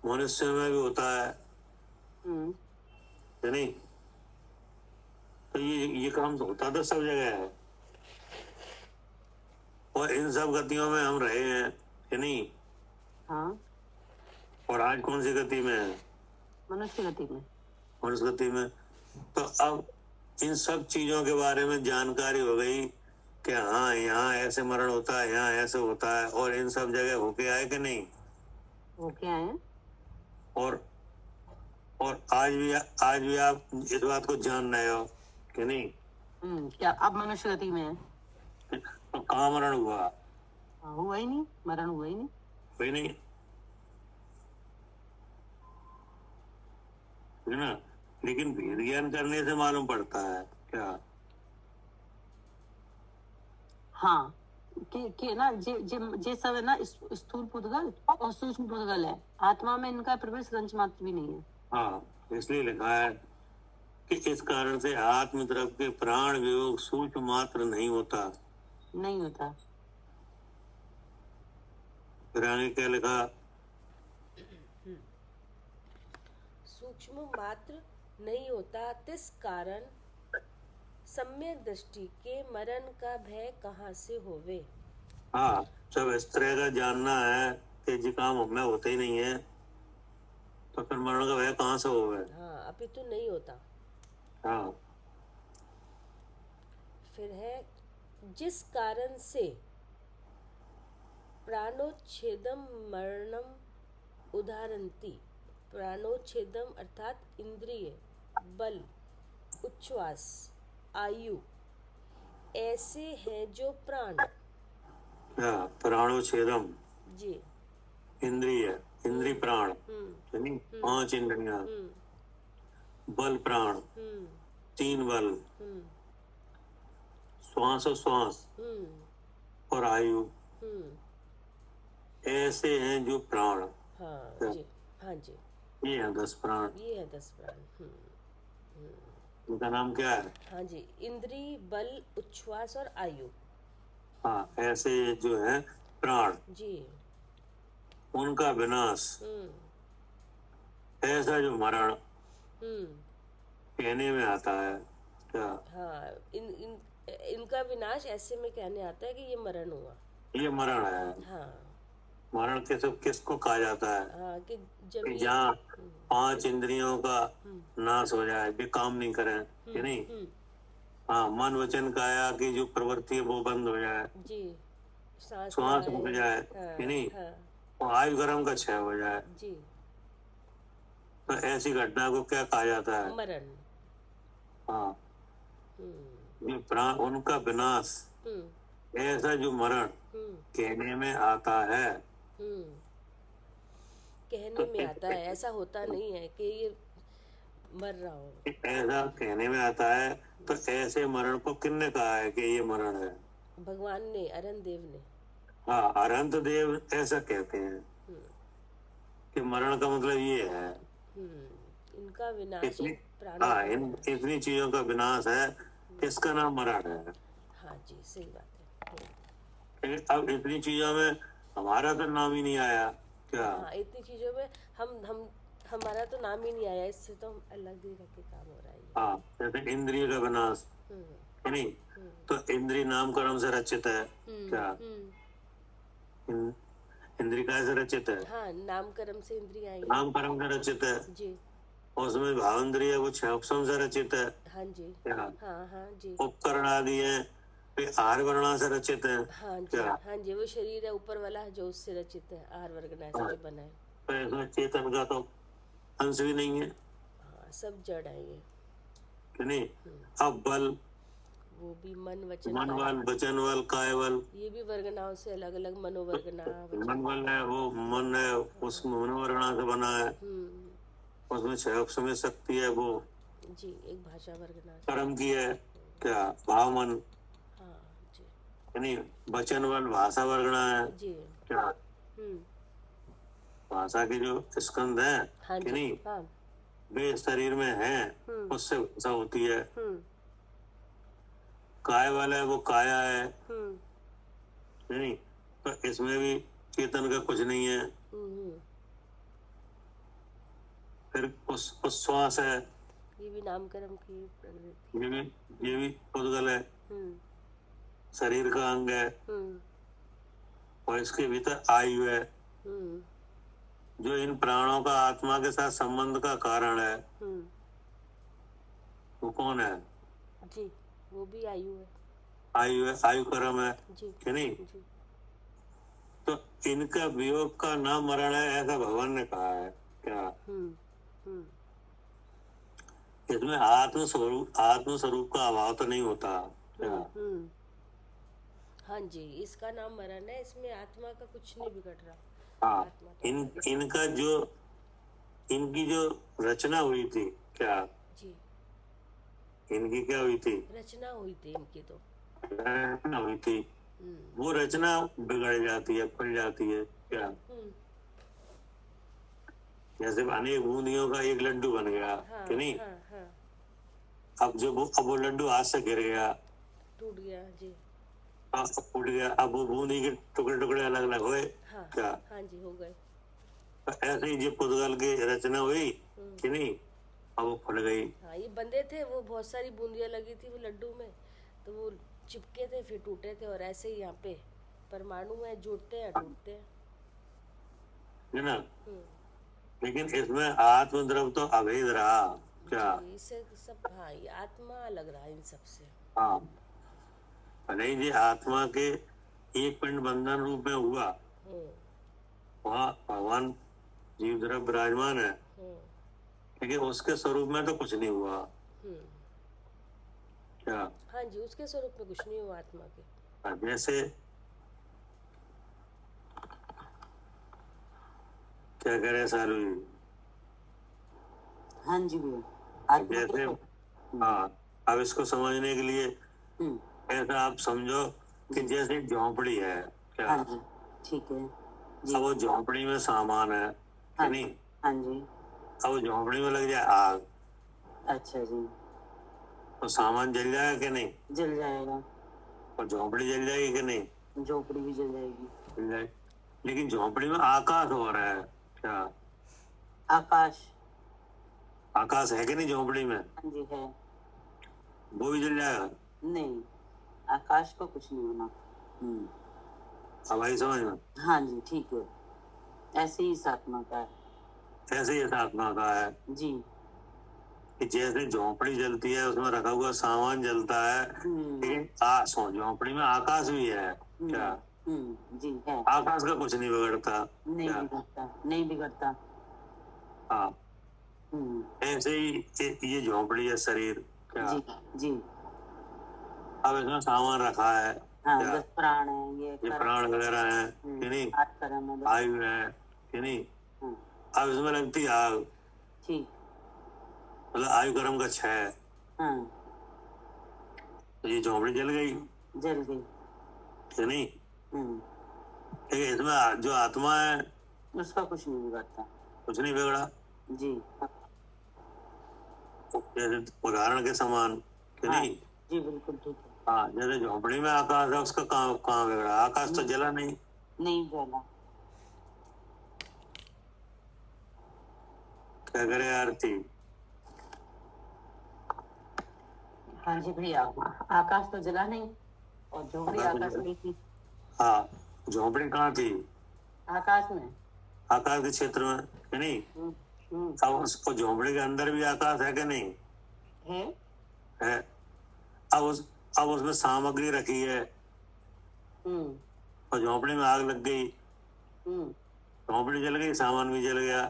[SPEAKER 3] मनुष्य में भी होता है कि नहीं। तो ये काम तो होता तो सब जगह है, और इन सब गतियों में हम रहे हैं कि नहीं।
[SPEAKER 2] हाँ,
[SPEAKER 3] और आज कौन सी गति में है,
[SPEAKER 2] मनुष्य गति में।
[SPEAKER 3] मनुष्य गति में। तो अब इन सब चीजों के बारे में जानकारी हो गई कि हाँ यहाँ ऐसे मरण होता है, यहाँ ऐसे होता है, और इन सब जगह होके आए कि नहीं।
[SPEAKER 2] होके आए हैं।
[SPEAKER 3] और आज भी आप इस बात को जान रहे हो कि नहीं।
[SPEAKER 2] क्या अब मनुष्य गति में है।
[SPEAKER 3] तो कहाँ मरण हुआ,
[SPEAKER 2] हुआ ही नहीं, मरण हुआ ही नहीं।
[SPEAKER 3] कोई नहीं है ना। लेकिन भेद ज्ञान करने से मालूम पड़ता है क्या।
[SPEAKER 2] हाँ, कि ना जे सब है ना, स्थूल पुद्गल और सूक्ष्म पुद्गल है, आत्मा में इनका प्रवेश रंच मात्र भी नहीं है।
[SPEAKER 3] हाँ, इसलिए लिखा है कि इस कारण से आत्म द्रव्य के प्राण वियोग सूक्ष्म मात्र नहीं होता।
[SPEAKER 2] नहीं होता।
[SPEAKER 3] फिर आगे क्या लिखा,
[SPEAKER 1] सूक्ष्म मात्र नहीं होता, तिस कारण सम्यक दृष्टि के मरण का भय कहाँ से होवे।
[SPEAKER 3] हाँ, जब इस तरह का जानना है कि जी काम हमें होते ही नहीं है, तो फिर मरण का भय कहाँ से होवे।
[SPEAKER 1] हाँ, अभी तो नहीं होता।
[SPEAKER 3] हाँ,
[SPEAKER 1] फिर है जिस कारण से प्राणोच्छेदम मरणम उदाहरंती। प्राणोच्छेदम अर्थात इंद्रिय, बल, उच्छ्वास, आयु ऐसे हैं जो प्राण।
[SPEAKER 3] प्राणोच्छेदम
[SPEAKER 1] जी,
[SPEAKER 3] इंद्रिय प्राण, यानी 5 इंद्रियां, बल प्राण, 3 बल, श्वास और आयु ऐसे हैं जो प्राण।
[SPEAKER 1] हाँ जी, हाँ जी,
[SPEAKER 3] ये है 10 प्राण।
[SPEAKER 1] ये है 10 प्राण।
[SPEAKER 3] उनका नाम क्या है।
[SPEAKER 1] हाँ जी, इंद्रिय, बल, उच्छ्वास और आयु।
[SPEAKER 3] हाँ, ऐसे जो है प्राण,
[SPEAKER 1] जी,
[SPEAKER 3] उनका विनाश, ऐसा जो मरण कहने में आता है क्या।
[SPEAKER 1] हाँ, इनका विनाश ऐसे में कहने आता है कि ये मरण हुआ,
[SPEAKER 3] ये मरण है।
[SPEAKER 1] हाँ,
[SPEAKER 3] मरण किसको कहा जाता है,
[SPEAKER 1] हाँ, कि जब
[SPEAKER 3] कि
[SPEAKER 1] ये
[SPEAKER 3] जहाँ 5 इंद्रियों का नाश हो जाए, वे काम नहीं करें कि नहीं। हाँ, मन वचन काया की जो प्रवृत्ति है वो बंद हो जाए,
[SPEAKER 1] जी,
[SPEAKER 3] श्वास रुक जाए कि नहीं, और आयु गर्म का क्षय हो जाए,
[SPEAKER 1] जी,
[SPEAKER 3] तो ऐसी घटना को क्या कहा जाता है,
[SPEAKER 1] मरण।
[SPEAKER 3] हाँ, ये प्राण उनका विनाश, ऐसा जो मरण कहने में आता है,
[SPEAKER 1] कहने में आता है, ऐसा होता नहीं है कि ये मर रहा हो।
[SPEAKER 3] ऐसा कहने में आता है, तो ऐसे मरण को किसने कहा है कि ये मरण है?
[SPEAKER 1] भगवान ने, अरहन देव ने।
[SPEAKER 3] हाँ, अरहंत देव ऐसा कहते हैं
[SPEAKER 1] हम्म,
[SPEAKER 3] कि मरण का मतलब ये है।
[SPEAKER 1] इनका विनाश
[SPEAKER 3] इतनी
[SPEAKER 1] प्राणों
[SPEAKER 3] हाँ,
[SPEAKER 1] का
[SPEAKER 3] इन
[SPEAKER 1] विनाश।
[SPEAKER 3] इतनी चीजों का विनाश है, इसका नाम मरण है।
[SPEAKER 1] हाँ जी, सही बात है।
[SPEAKER 3] अब इतनी चीजों में हमारा तो नाम ही नहीं आया क्या?
[SPEAKER 1] हाँ, इतनी चीजों में हम हमारा तो नाम ही नहीं आया, इससे तो हम अलग ही रख के काम हो रहा है ये।
[SPEAKER 3] हाँ, जैसे इंद्रिय का विनाश
[SPEAKER 1] हम्म,
[SPEAKER 3] है नहीं, तो इंद्रिय नाम कर्म से रचित है क्या? इंद्रिय काय से रचित है?
[SPEAKER 1] हाँ, नाम कर्म से इंद्रियां आई हैं।
[SPEAKER 3] नाम कर्म से रचित है।
[SPEAKER 1] जी।
[SPEAKER 3] और उसमें भाव इंद्रिय वो छह उपसम से रचित है
[SPEAKER 1] हाँ जी।
[SPEAKER 3] क्या?
[SPEAKER 1] हाँ हाँ जी।
[SPEAKER 3] उपकरण आदि है, वे आहार वर्णा से रचित है
[SPEAKER 1] हाँ जी।
[SPEAKER 3] क्या?
[SPEAKER 1] हाँ जी, वो शरीर है ऊपर वाला जो उससे रचित है, आहार वर्गना से जो बना है।
[SPEAKER 3] तो इसमें चेतन का तो अंश भी नहीं है
[SPEAKER 1] हाँ, सब जड़ है ये।
[SPEAKER 3] कि नहीं? अब बल,
[SPEAKER 1] वो भी मन वचन
[SPEAKER 3] मन
[SPEAKER 1] काया।
[SPEAKER 3] बल, वचन बल, काय बल।
[SPEAKER 1] ये भी वर्गनाओं से अलग अलग, मनोवर्गना, वचन।
[SPEAKER 3] मन बल है, वो मन है, उस मनोवर्णा से बना है, उसमें छह उपसमय शक्ति है, वो
[SPEAKER 1] जी, एक भाषा वर्गना से।
[SPEAKER 3] कर्म की है क्या? भाव मन
[SPEAKER 1] हाँ जी।
[SPEAKER 3] यानी वचन बल भाषा वर्गना है
[SPEAKER 1] जी।
[SPEAKER 3] क्या? भाषा की जो स्कंद है
[SPEAKER 1] हाँ
[SPEAKER 3] कि
[SPEAKER 1] जी।
[SPEAKER 3] नहीं,
[SPEAKER 1] हाँ।
[SPEAKER 3] वे शरीर में है, उससे भाषा होती है। काय वाला है, वो काया है नहीं, तो इसमें भी चेतन का कुछ नहीं है। फिर उस श्वास है,
[SPEAKER 1] ये भी नामकर्म की प्रवृत्ति।
[SPEAKER 3] ये भी उद्गल है, शरीर का अंग है। और इसके भीतर आयु है, जो इन प्राणों का आत्मा के साथ संबंध का कारण है। वो कौन है?
[SPEAKER 1] जी, वो भी आयु है।
[SPEAKER 3] आयु है, आयु कर्म है
[SPEAKER 1] जी।
[SPEAKER 3] कि नहीं?
[SPEAKER 1] जी।
[SPEAKER 3] तो इनका वियोग का नाम मरण है, ऐसा भगवान ने कहा है क्या? इसमें आत्म स्वरूप का अभाव तो नहीं होता क्या?
[SPEAKER 1] हाँ जी, इसका नाम मरण है, इसमें आत्मा का कुछ नहीं बिगड़ रहा।
[SPEAKER 3] हाँ,
[SPEAKER 1] आत्मा तो
[SPEAKER 3] इनका जो इनकी जो रचना हुई थी क्या?
[SPEAKER 1] जी,
[SPEAKER 3] इनकी क्या हुई थी?
[SPEAKER 1] रचना हुई थी इनकी तो।
[SPEAKER 3] रचना हुई थी, वो रचना बिगड़ जाती है, खुल जाती है क्या? जैसे अनेक बूंदियों का एक लड्डू बन गया कि नहीं? अब वो लड्डू हाथ से गिर गया,
[SPEAKER 1] टूट गया जी।
[SPEAKER 3] टूट गया, अब वो बूंदी के टुकड़े टुकड़े अलग अलग हुए क्या?
[SPEAKER 1] हाँ जी, हो गए।
[SPEAKER 3] तो ऐसे ही जो पुद्गल की रचना हुई कि नहीं, अब वो खुल गई।
[SPEAKER 1] हाँ, ये बंधे थे, वो बहुत सारी बूंदियां लगी थी वो लड्डू में, तो वो चिपके थे, फिर टूटे थे। और ऐसे ही यहाँ पे परमाणु में जुड़ते हैं, टूटते हैं,
[SPEAKER 3] है ना? लेकिन इसमें आत्मद्रव तो अभेद रहा क्या?
[SPEAKER 1] इसे सब। हाँ, ये आत्मा अलग रहा इन सब से।
[SPEAKER 3] हाँ, भले ही ये आत्मा के एक पिंड बंधन रूप में हुआ, वहाँ भगवान जीव द्रव्य विराजमान है, लेकिन उसके स्वरूप में तो कुछ नहीं हुआ क्या?
[SPEAKER 1] हाँ जी, उसके स्वरूप में कुछ नहीं हुआ आत्मा के।
[SPEAKER 3] जैसे क्या कह रहे सालू जी?
[SPEAKER 2] हाँ जी भैया।
[SPEAKER 3] जैसे हाँ, अब इसको समझने के लिए ऐसा आप समझो कि जैसे झोंपड़ी है क्या?
[SPEAKER 2] हाँ जी, ठीक है जी।
[SPEAKER 3] अब वो झोंपड़ी में सामान है कि नहीं?
[SPEAKER 2] हाँ जी।
[SPEAKER 3] अब वो झोंपड़ी में लग जाए आग,
[SPEAKER 2] अच्छा जी,
[SPEAKER 3] तो सामान जल जाएगा कि नहीं?
[SPEAKER 2] जल जाएगा।
[SPEAKER 3] और झोंपड़ी जल जाएगी कि नहीं?
[SPEAKER 2] झोपड़ी भी जल जाएगी।
[SPEAKER 3] जल जाएगी। लेकिन झोंपड़ी में आकाश हो रहा है क्या?
[SPEAKER 2] आकाश,
[SPEAKER 3] आकाश है कि नहीं झोंपड़ी में?
[SPEAKER 2] हाँ जी है।
[SPEAKER 3] वो भी जल जाएगा?
[SPEAKER 2] नहीं, आकाश को कुछ नहीं होना।
[SPEAKER 3] अब आई समझ में?
[SPEAKER 2] हाँ जी, ठीक है। ऐसे ही इस आत्मा का है।
[SPEAKER 3] ऐसे ही इस आत्मा का है
[SPEAKER 2] जी,
[SPEAKER 3] कि जैसे झोंपड़ी जलती है, उसमें रखा हुआ सामान जलता है, लेकिन झोंपड़ी में आकाश भी है क्या?
[SPEAKER 2] जी है।
[SPEAKER 3] आकाश का कुछ नहीं बिगड़ता,
[SPEAKER 2] नहीं बिगड़ता, नहीं बिगड़ता।
[SPEAKER 3] हाँ, ऐसे ही ये झोंपड़ी है शरीर क्या?
[SPEAKER 2] जी जी।
[SPEAKER 3] अब इसमें सामान रखा है
[SPEAKER 2] हाँ,
[SPEAKER 3] क्या?
[SPEAKER 2] 10 प्राण है,
[SPEAKER 3] ये प्राण वगैरह है कि नहीं?
[SPEAKER 2] 8 कर्म है,
[SPEAKER 3] आयु है कि नहीं? अब इसमें लगती आग,
[SPEAKER 2] जी।
[SPEAKER 3] मतलब आयु कर्म का क्षय,
[SPEAKER 2] हाँ,
[SPEAKER 3] तो ये झोपड़ी जल गई,
[SPEAKER 2] जल गई।
[SPEAKER 3] है नहीं?
[SPEAKER 2] हम्म,
[SPEAKER 3] ठीक है, इसमें जो आत्मा है
[SPEAKER 2] उसका कुछ नहीं बिगड़ता।
[SPEAKER 3] कुछ नहीं बिगड़ा,
[SPEAKER 2] जी।
[SPEAKER 3] जैसे उदाहरण के समान, कि
[SPEAKER 2] हाँ
[SPEAKER 3] नहीं?
[SPEAKER 2] जी, बिल्कुल ठीक है।
[SPEAKER 3] हाँ, जैसे झोपड़ी में आकाश है, उसका कहाँ कहाँ बिगड़ा? आकाश तो जला नहीं।
[SPEAKER 2] नहीं जला।
[SPEAKER 3] क्या करे आरती?
[SPEAKER 2] हाँ जी भैया, आकाश तो जला नहीं और झोपड़ी आकाश में थी।
[SPEAKER 3] हाँ, झोपड़ी कहाँ थी?
[SPEAKER 2] आकाश में।
[SPEAKER 3] आकाश के क्षेत्र में, कि नहीं?
[SPEAKER 2] हम्म, हम्म,
[SPEAKER 3] अब उसको झोपड़ी के अंदर भी आकाश है कि नहीं?
[SPEAKER 2] है।
[SPEAKER 3] है। अब उसमें सामग्री रखी है
[SPEAKER 2] हम्म,
[SPEAKER 3] और झोपड़ी में आग लग गई,
[SPEAKER 2] हम्म,
[SPEAKER 3] झोपड़ी जल गई, सामान भी जल गया।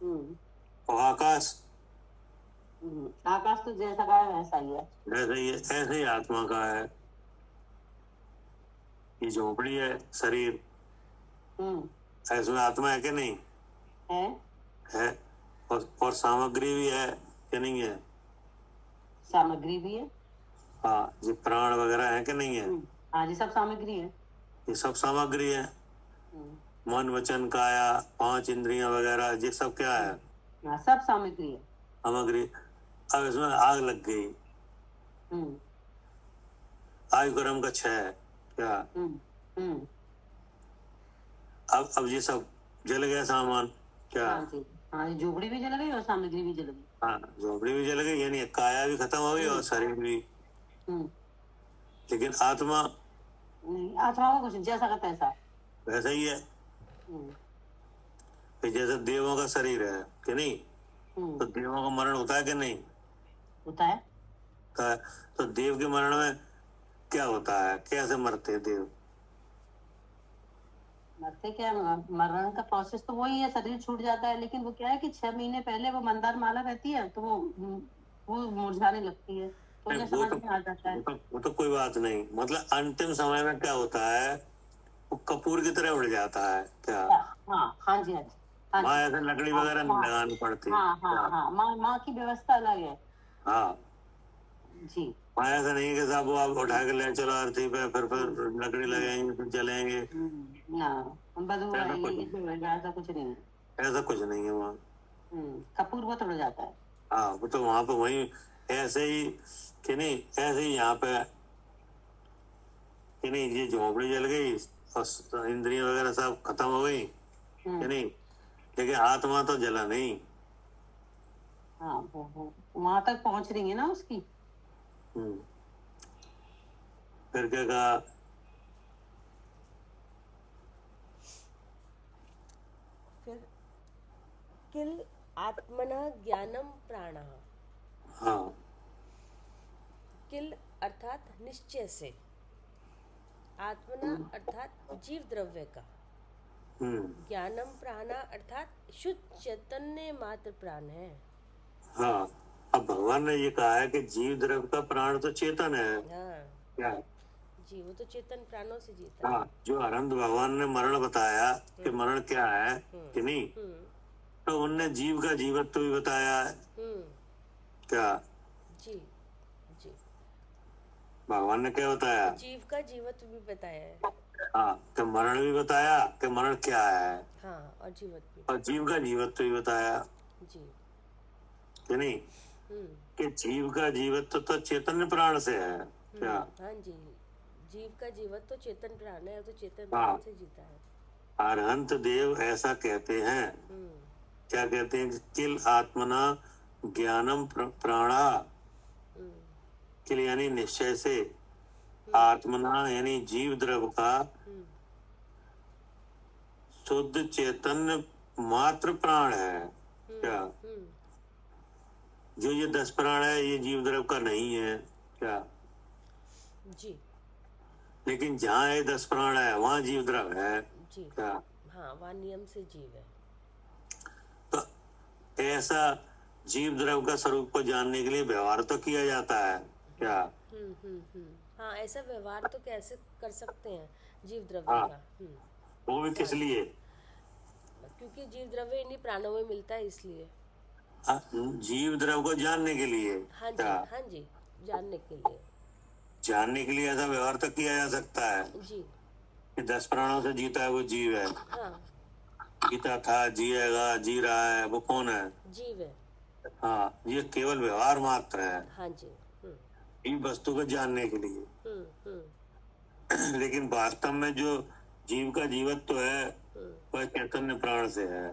[SPEAKER 2] हम्म,
[SPEAKER 3] और आकाश
[SPEAKER 2] आकाश तो जैसा का है वैसा ही है।
[SPEAKER 3] ऐसे ही आत्मा का है। ये झोपड़ी है शरीर,
[SPEAKER 2] हम्म,
[SPEAKER 3] इसमें आत्मा है कि नहीं?
[SPEAKER 2] है।
[SPEAKER 3] है। और सामग्री भी है कि नहीं है?
[SPEAKER 2] सामग्री भी है।
[SPEAKER 3] हाँ, ये प्राण वगैरह है कि नहीं है?
[SPEAKER 2] हाँ जी, सब सामग्री है।
[SPEAKER 3] ये सब सामग्री है। मन वचन काया 5 इंद्रियां वगैरह, ये सब क्या है?
[SPEAKER 2] हाँ, सब सामग्री है।
[SPEAKER 3] सामग्री। अब इसमें आग लग गई,
[SPEAKER 2] हम्म,
[SPEAKER 3] आयु कर्म का क्षय, क्या?
[SPEAKER 2] हम्म, हम्म,
[SPEAKER 3] अब ये सब जल गया सामान, क्या?
[SPEAKER 2] हाँ जी। हाँ, ये झोपड़ी भी जल गई और सामग्री भी जल गई।
[SPEAKER 3] हाँ, झोपड़ी भी जल गई, यानी काया भी खत्म हो गई और शरीर भी।
[SPEAKER 2] हम्म,
[SPEAKER 3] लेकिन आत्मा
[SPEAKER 2] नहीं, आत्मा को कुछ जैसा का तैसा।
[SPEAKER 3] वैसा ही है।
[SPEAKER 2] हम्म,
[SPEAKER 3] कि जैसे देवों का शरीर है कि नहीं, तो देवों का मरण होता है कि नहीं?
[SPEAKER 2] होता है।
[SPEAKER 3] का, तो देव के मरण में क्या होता है? कैसे मरते हैं देव?
[SPEAKER 2] मरते क्या, मरण का प्रोसेस तो वही है, शरीर छूट जाता है। लेकिन वो क्या है कि 6 महीने पहले वो मंदार माला रहती है, तो वो मुरझाने लगती है, तो
[SPEAKER 3] नहीं,
[SPEAKER 2] उन्हें समझ में आ जाता है।
[SPEAKER 3] वो तो कोई बात नहीं, मतलब अंतिम समय में क्या होता है, वो कपूर की तरह उड़ जाता है, क्या?
[SPEAKER 2] हाँ, हाँ जी, हाँ जी, हाँ
[SPEAKER 3] वहां
[SPEAKER 2] जी।
[SPEAKER 3] ऐसे लकड़ी
[SPEAKER 2] हाँ,
[SPEAKER 3] वगैरह नहीं
[SPEAKER 2] हाँ,
[SPEAKER 3] लगानी पड़ती,
[SPEAKER 2] हाँ, हाँ,
[SPEAKER 3] क्या?
[SPEAKER 2] हाँ, माँ की व्यवस्था अलग है।
[SPEAKER 3] हाँ,
[SPEAKER 2] जी।
[SPEAKER 3] वहां ऐसा नहीं कि साहब वो आप उठा के ले चलो आरती पे, फिर लकड़ी लगेंगे, फिर जलेंगे।
[SPEAKER 2] ना, बदबू
[SPEAKER 3] ऐसा
[SPEAKER 2] आएगी,
[SPEAKER 3] कुछ
[SPEAKER 2] ये जो है, ऐसा कुछ नहीं है।
[SPEAKER 3] ऐसा कुछ नहीं है वहाँ।
[SPEAKER 2] कपूर बहुत उड़ जाता है।
[SPEAKER 3] हाँ, वो तो वहां पे वही ऐसे ही, कि नहीं? ऐसे ही यहाँ पे, कि नहीं? ये झोपड़ी जल गई और इंद्रियां वगैरह सब खत्म हो गई, कि नहीं? लेकिन आत्मा तो जला नहीं।
[SPEAKER 2] हाँ, वो वहां तक पहुंच रही है ना उसकी।
[SPEAKER 3] हम्म। फिर क्या कहा?
[SPEAKER 1] फिर किल आत्मना ज्ञानम प्राणः।
[SPEAKER 3] हाँ।
[SPEAKER 1] किल अर्थात निश्चय से, आत्मना अर्थात जीव द्रव्य का, ज्ञानम प्राणा अर्थात शुद्ध चैतन्य मात्र प्राण है।
[SPEAKER 3] हाँ, अब भगवान ने ये कहा है कि जीव द्रव्य का प्राण तो चेतन है।
[SPEAKER 1] हाँ
[SPEAKER 3] क्या?
[SPEAKER 1] जी, वो तो चेतन प्राणों से जीता है।
[SPEAKER 3] हाँ, जो आनंद भगवान ने मरण बताया कि मरण क्या है, कि नहीं? तो उनने जीव का जीवत्व भी बताया है, क्या?
[SPEAKER 1] जी जी,
[SPEAKER 3] भगवान ने क्या बताया?
[SPEAKER 1] जीव का जीवत्व भी बताया है।
[SPEAKER 3] हाँ, कि मरण भी बताया कि मरण क्या है,
[SPEAKER 1] हाँ, और जीवत्व भी।
[SPEAKER 3] और जीव का जीवत्व भी बताया,
[SPEAKER 1] जी।
[SPEAKER 3] कि नहीं? कि जीव का जीवत्व तो चैतन्य प्राण से है, क्या?
[SPEAKER 1] हाँ जी, जीव का जीवत्व तो चेतन प्राण है, तो चेतन
[SPEAKER 3] हाँ।
[SPEAKER 1] प्राण से जीता है।
[SPEAKER 3] अरहंत देव ऐसा कहते हैं, क्या कहते हैं? किल आत्मना ज्ञानम प्राणा, किल यानी निश्चय से, आत्मना यानी जीव द्रव का शुद्ध चैतन्य मात्र प्राण है, क्या? जो ये 10 प्राण है ये जीव द्रव का नहीं है, क्या?
[SPEAKER 1] जी।
[SPEAKER 3] लेकिन जहाँ ये 10 प्राण है वहाँ जीव द्रव है,
[SPEAKER 1] जी।
[SPEAKER 3] क्या?
[SPEAKER 1] हाँ, वहाँ नियम से जीव है।
[SPEAKER 3] तो ऐसा जीव द्रव का स्वरूप को जानने के लिए व्यवहार तो किया जाता है, क्या?
[SPEAKER 1] हाँ, ऐसा व्यवहार तो कैसे कर सकते हैं जीव द्रव्य
[SPEAKER 3] हाँ,
[SPEAKER 1] का।
[SPEAKER 3] वो भी किस लिए?
[SPEAKER 1] क्योंकि जीव द्रव्य इन्हीं प्राणों में मिलता है इसलिए।
[SPEAKER 3] जीव द्रव्य को जानने के लिए।
[SPEAKER 1] हाँ जी, हाँ जी, जानने के लिए।
[SPEAKER 3] जानने के लिए ऐसा व्यवहार तो किया जा सकता है
[SPEAKER 1] जी
[SPEAKER 3] कि 10 प्राणों से जीता है वो जीव है।
[SPEAKER 1] हाँ,
[SPEAKER 3] जीता था, जिएगा, जी रहा है, वो कौन है?
[SPEAKER 1] जीव है।
[SPEAKER 3] हाँ, ये केवल व्यवहार मात्र है
[SPEAKER 1] हाँ जी।
[SPEAKER 3] इन वस्तु को जानने के लिए।
[SPEAKER 1] हम्म।
[SPEAKER 3] लेकिन वास्तव में जो जीव का जीवत्व है वह चैतन्य प्राण से है,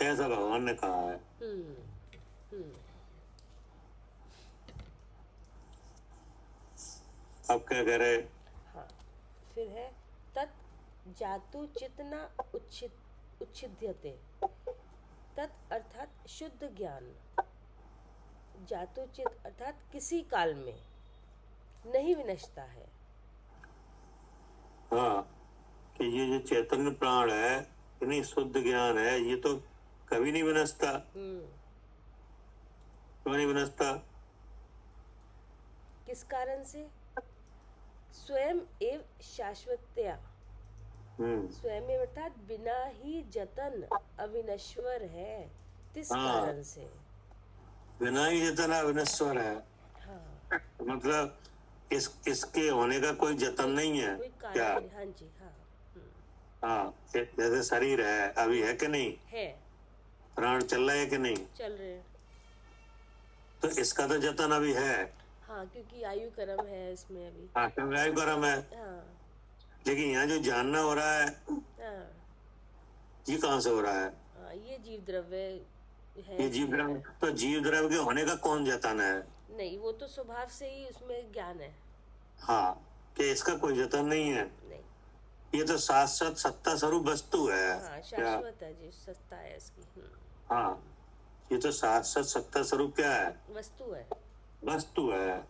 [SPEAKER 3] ऐसा भगवान ने कहा है। अब क्या कह रहे?
[SPEAKER 1] हाँ, फिर है तत् जातु चितना उच्छिद्यते। तत् अर्थात शुद्ध ज्ञान, जातु चित अर्थात किसी काल में नहीं विनष्टा है।
[SPEAKER 3] हाँ, कि ये जो चैतन्य प्राण है, इतनी शुद्ध ज्ञान है, ये तो कभी नहीं विनष्टा। क्यों नहीं विनष्टा?
[SPEAKER 1] किस कारण से? स्वयं एव शाश्वतया। स्वयं एव अर्थात बिना ही जतन अविनश्वर है, किस कारण से?
[SPEAKER 3] बिना ही जतन अविनश्वर है।
[SPEAKER 1] हाँ,
[SPEAKER 3] मतलब इसके होने का कोई जतन नहीं है।
[SPEAKER 1] कोई
[SPEAKER 3] क्या?
[SPEAKER 1] कारण? हाँ जी, हाँ।
[SPEAKER 3] हाँ, जैसे शरीर है अभी, है कि नहीं?
[SPEAKER 1] है।
[SPEAKER 3] प्राण चल रहा है कि नहीं?
[SPEAKER 1] चल रहे हैं।
[SPEAKER 3] तो इसका तो जतन अभी है।
[SPEAKER 1] हाँ, क्योंकि आयु कर्म है इसमें अभी।
[SPEAKER 3] हाँ, क्योंकि आयु कर्म है।
[SPEAKER 1] हाँ,
[SPEAKER 3] लेकिन यहाँ जो जानना हो रहा है,
[SPEAKER 1] हाँ,
[SPEAKER 3] ये कहाँ से हो रहा है?
[SPEAKER 1] हाँ, ये जीव द्रव्य है।
[SPEAKER 3] ये जीव द्रव्य, तो जीव द्रव्य के होने का कौन जतन है?
[SPEAKER 1] नहीं, वो तो स्वभाव से ही उसमें ज्ञान है।
[SPEAKER 3] हाँ, कि इसका कोई जतन नहीं है।
[SPEAKER 1] नहीं,
[SPEAKER 3] ये तो शाश्वत सत्ता स्वरूप वस्तु है।
[SPEAKER 1] हाँ, शाश्वत है जी, सत्ता है इसकी।
[SPEAKER 3] हाँ, ये तो शाश्वत सत्ता स्वरूप क्या है?
[SPEAKER 1] वस्तु है।
[SPEAKER 3] वस्तु है,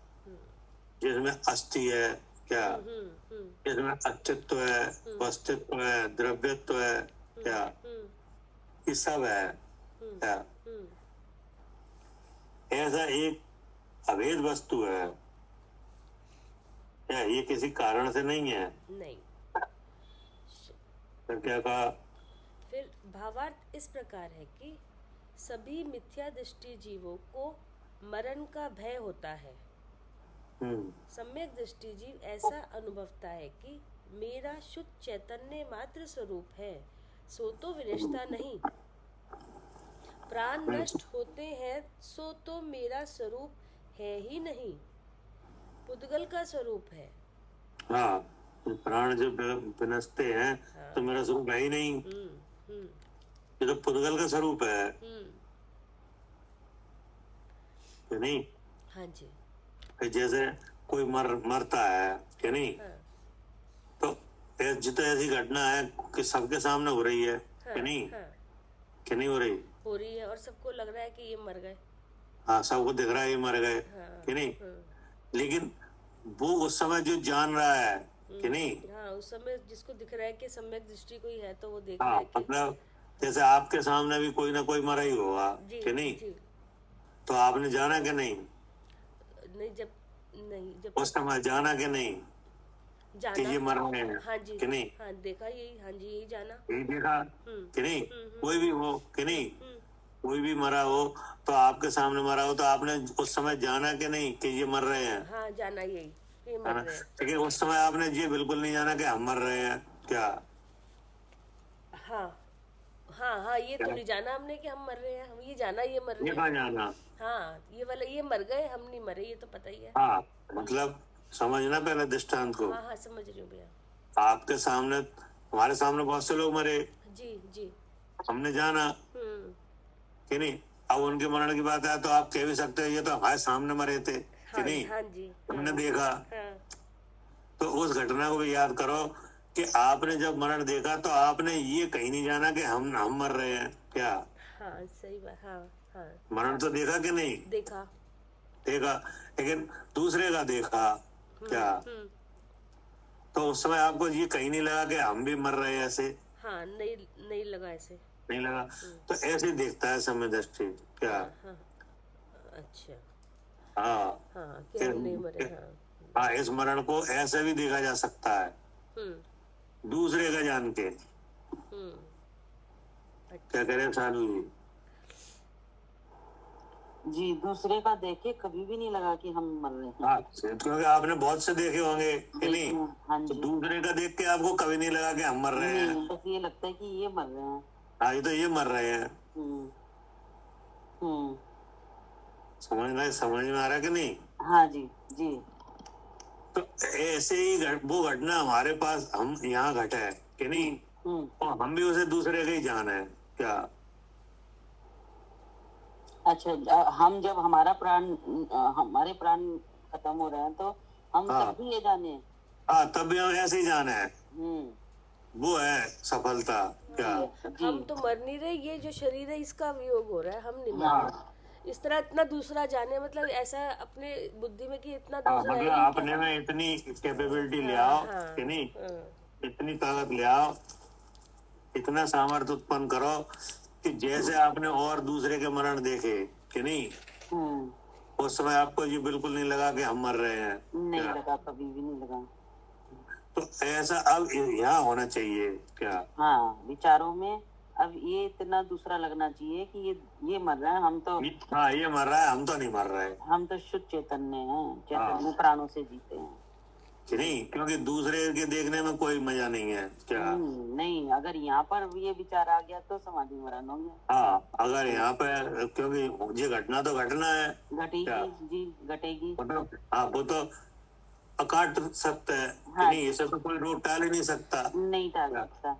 [SPEAKER 3] जिसमें अस्थि है, क्या? जिसमें अस्तित्व है, वस्तुत्व है, द्रव्यत्व है, क्या? ये सब है, क्या? ऐसा एक अभेद वस्तु है, क्या? ये किसी कारण से नहीं है।
[SPEAKER 1] नहीं।
[SPEAKER 3] तो क्या कहा?
[SPEAKER 1] फिर भावार्थ इस प्रकार है कि सभी मिथ्या दृष्टि जीवों को मरण का भय होता है। सम्यक दृष्टि जीव ऐसा अनुभवता है कि मेरा शुद्ध चैतन्य मात्र स्वरूप है, सो तो विनष्टा नहीं। प्राण नष्ट होते हैं सो तो मेरा स्वरूप है ही नहीं, पुद्गल का स्वरूप है।
[SPEAKER 3] हाँ, प्राण जब विनष्टे हैं तो मेरा स्वरूप है ही नहीं। ये तो पुद्गल का स्वरूप है कि नहीं?
[SPEAKER 1] हाँ जी।
[SPEAKER 3] जैसे कोई मरता है कि नहीं? तो जितना ऐसी घटना है कि सबके सामने हो रही है कि नहीं? कि नहीं हो रही?
[SPEAKER 1] हो रही है, और सबको लग रहा है कि ये मर गए।
[SPEAKER 3] हाँ, सबको दिख रहा है ये मर गए, कि नहीं? लेकिन वो उस समय जो जान रहा है कि नहीं?
[SPEAKER 1] हाँ, उस समय जिसको दिख रहा है कि सम्यक दृष्टि कोई है तो वो देख
[SPEAKER 3] हाँ,
[SPEAKER 1] रहा है कि
[SPEAKER 3] मतलब जैसे आपके सामने भी कोई ना कोई मरा ही होगा कि नहीं? तो आपने जाना कि नहीं?
[SPEAKER 1] जब
[SPEAKER 3] उस समय जाना कि नहीं
[SPEAKER 1] जाना
[SPEAKER 3] कि ये मर रहे हैं?
[SPEAKER 1] हाँ जी,
[SPEAKER 3] कि नहीं?
[SPEAKER 1] हाँ, देखा यही। हाँ जी, यही जाना,
[SPEAKER 3] यही देखा कि नहीं? कोई भी हो कि नहीं, कोई भी मरा हो तो आपके सामने मरा हो तो आपने उस समय जाना कि नहीं कि ये मर रहे हैं?
[SPEAKER 1] हाँ, जाना यही कि मर रहे हैं।
[SPEAKER 3] लेकिन उस समय आपने ये बिल्कुल नहीं जाना कि हम मर रहे हैं, क्या?
[SPEAKER 1] हाँ, हाँ, हाँ, ये तो नहीं जाना हमने कि हम मर रहे हैं। हम ये जाना ये मर रहे
[SPEAKER 3] ये
[SPEAKER 1] हैं।
[SPEAKER 3] कहाँ जाना?
[SPEAKER 1] हाँ, ये वाला ये मर गए, हम नहीं मरे, ये तो पता ही है।
[SPEAKER 3] हाँ, मतलब समझना पहले दृष्टांत को।
[SPEAKER 1] हाँ, हाँ, समझ रही हूँ भैया।
[SPEAKER 3] आपके सामने, हमारे सामने बहुत से लोग मरे,
[SPEAKER 1] जी जी।
[SPEAKER 3] हमने जाना कि नहीं? अब उनके मरण की बात है तो आप कह भी सकते हैं ये तो हमारे सामने मरे थे कि नहीं?
[SPEAKER 1] हाँ जी,
[SPEAKER 3] हमने देखा।
[SPEAKER 1] हाँ,
[SPEAKER 3] तो उस घटना को भी याद करो कि आपने जब मरण देखा तो आपने ये कहीं नहीं जाना कि हम मर रहे हैं, क्या?
[SPEAKER 1] हाँ, सही बात। हाँ, हाँ,
[SPEAKER 3] मरण तो देखा कि नहीं?
[SPEAKER 1] देखा।
[SPEAKER 3] देखा, लेकिन दूसरे का देखा, क्या? तो उस समय आपको ये कहीं नहीं लगा कि हम भी मर रहे हैं ऐसे?
[SPEAKER 1] हाँ, नहीं लगा ऐसे।
[SPEAKER 3] नहीं लगा। तो ऐसे देखता है समय दृष्टि, क्या?
[SPEAKER 1] हाँ, अच्छा।
[SPEAKER 3] हाँ,
[SPEAKER 1] हाँ, कि हम नहीं मरे। हाँ,
[SPEAKER 3] हाँ, इस मरण को ऐसे भी देखा जा सकता है, दूसरे का जान के क्या करें सानू जी?
[SPEAKER 4] जी, दूसरे का देख के कभी भी नहीं लगा कि हम मर रहे हैं।
[SPEAKER 3] हाँ, क्योंकि आपने बहुत से देखे होंगे कि नहीं,
[SPEAKER 4] हाँ
[SPEAKER 3] तो
[SPEAKER 4] जी,
[SPEAKER 3] दूसरे का देख के आपको कभी नहीं लगा कि हम मर रहे हैं।
[SPEAKER 4] नहीं, बस ये लगता है कि ये मर रहे हैं।
[SPEAKER 3] हाँ, ये तो ये मर रहे हैं।
[SPEAKER 4] हम्म,
[SPEAKER 3] समझ में आ रहा है कि नहीं?
[SPEAKER 4] हाँ जी, जी,
[SPEAKER 3] तो ऐसे ही वो घटना हमारे पास हम यहाँ घटा है कि नहीं, और हम भी उसे दूसरे का ही जान है क्या?
[SPEAKER 4] अच्छा, हम जब हमारे प्राण खत्म हो रहे हैं तो हम
[SPEAKER 3] हाँ।
[SPEAKER 4] तब भी ये जाने।
[SPEAKER 3] हाँ, तब भी हम ऐसे ही जान है।
[SPEAKER 4] हम्म,
[SPEAKER 3] वो है सफलता क्या?
[SPEAKER 1] हम तो मर नहीं रहे, ये जो शरीर है इसका वियोग हो रहा है, हम नहीं मर
[SPEAKER 3] हाँ।
[SPEAKER 1] रहे। इस तरह इतना दूसरा जाने, मतलब ऐसा अपने बुद्धि में कि इतना
[SPEAKER 3] हाँ,
[SPEAKER 1] दूसरा
[SPEAKER 3] मतलब
[SPEAKER 1] है ही
[SPEAKER 3] अपने में इतनी कैपेबिलिटी ले आओ कि नहीं, इतनी ताकत ले आओ, इतना सामर्थ्य उत्पन्न करो कि जैसे आपने और दूसरे के मरण देखे कि नहीं, उस समय आपको ये बिल्कुल नहीं लगा कि हम मर रहे हैं।
[SPEAKER 4] नहीं लगा, कभी भी नहीं लगा।
[SPEAKER 3] तो ऐसा अब यहाँ होना चाहिए क्या?
[SPEAKER 4] हाँ, विचारों में अब ये इतना दूसरा लगना चाहिए कि ये मर रहा है, हम तो
[SPEAKER 3] हाँ, ये मर रहा है, हम तो नहीं मर रहे।
[SPEAKER 4] हम तो शुद्ध चैतन्य हैं, चैतन्य प्राणों से जीते हैं
[SPEAKER 3] कि नहीं, क्योंकि दूसरे के देखने में कोई मजा नहीं है क्या?
[SPEAKER 4] नहीं, अगर यहाँ पर ये विचार आ गया तो समाधि मरण हो गया।
[SPEAKER 3] हाँ, अगर यहाँ पे, क्योंकि ये घटना तो घटना है,
[SPEAKER 4] घटेगी जी, घटेगी।
[SPEAKER 3] हाँ, वो तो अकाट सकता है कि नहीं, इसे तो कोई रोक टाल ही नहीं सकता।
[SPEAKER 4] नहीं टाल सकता,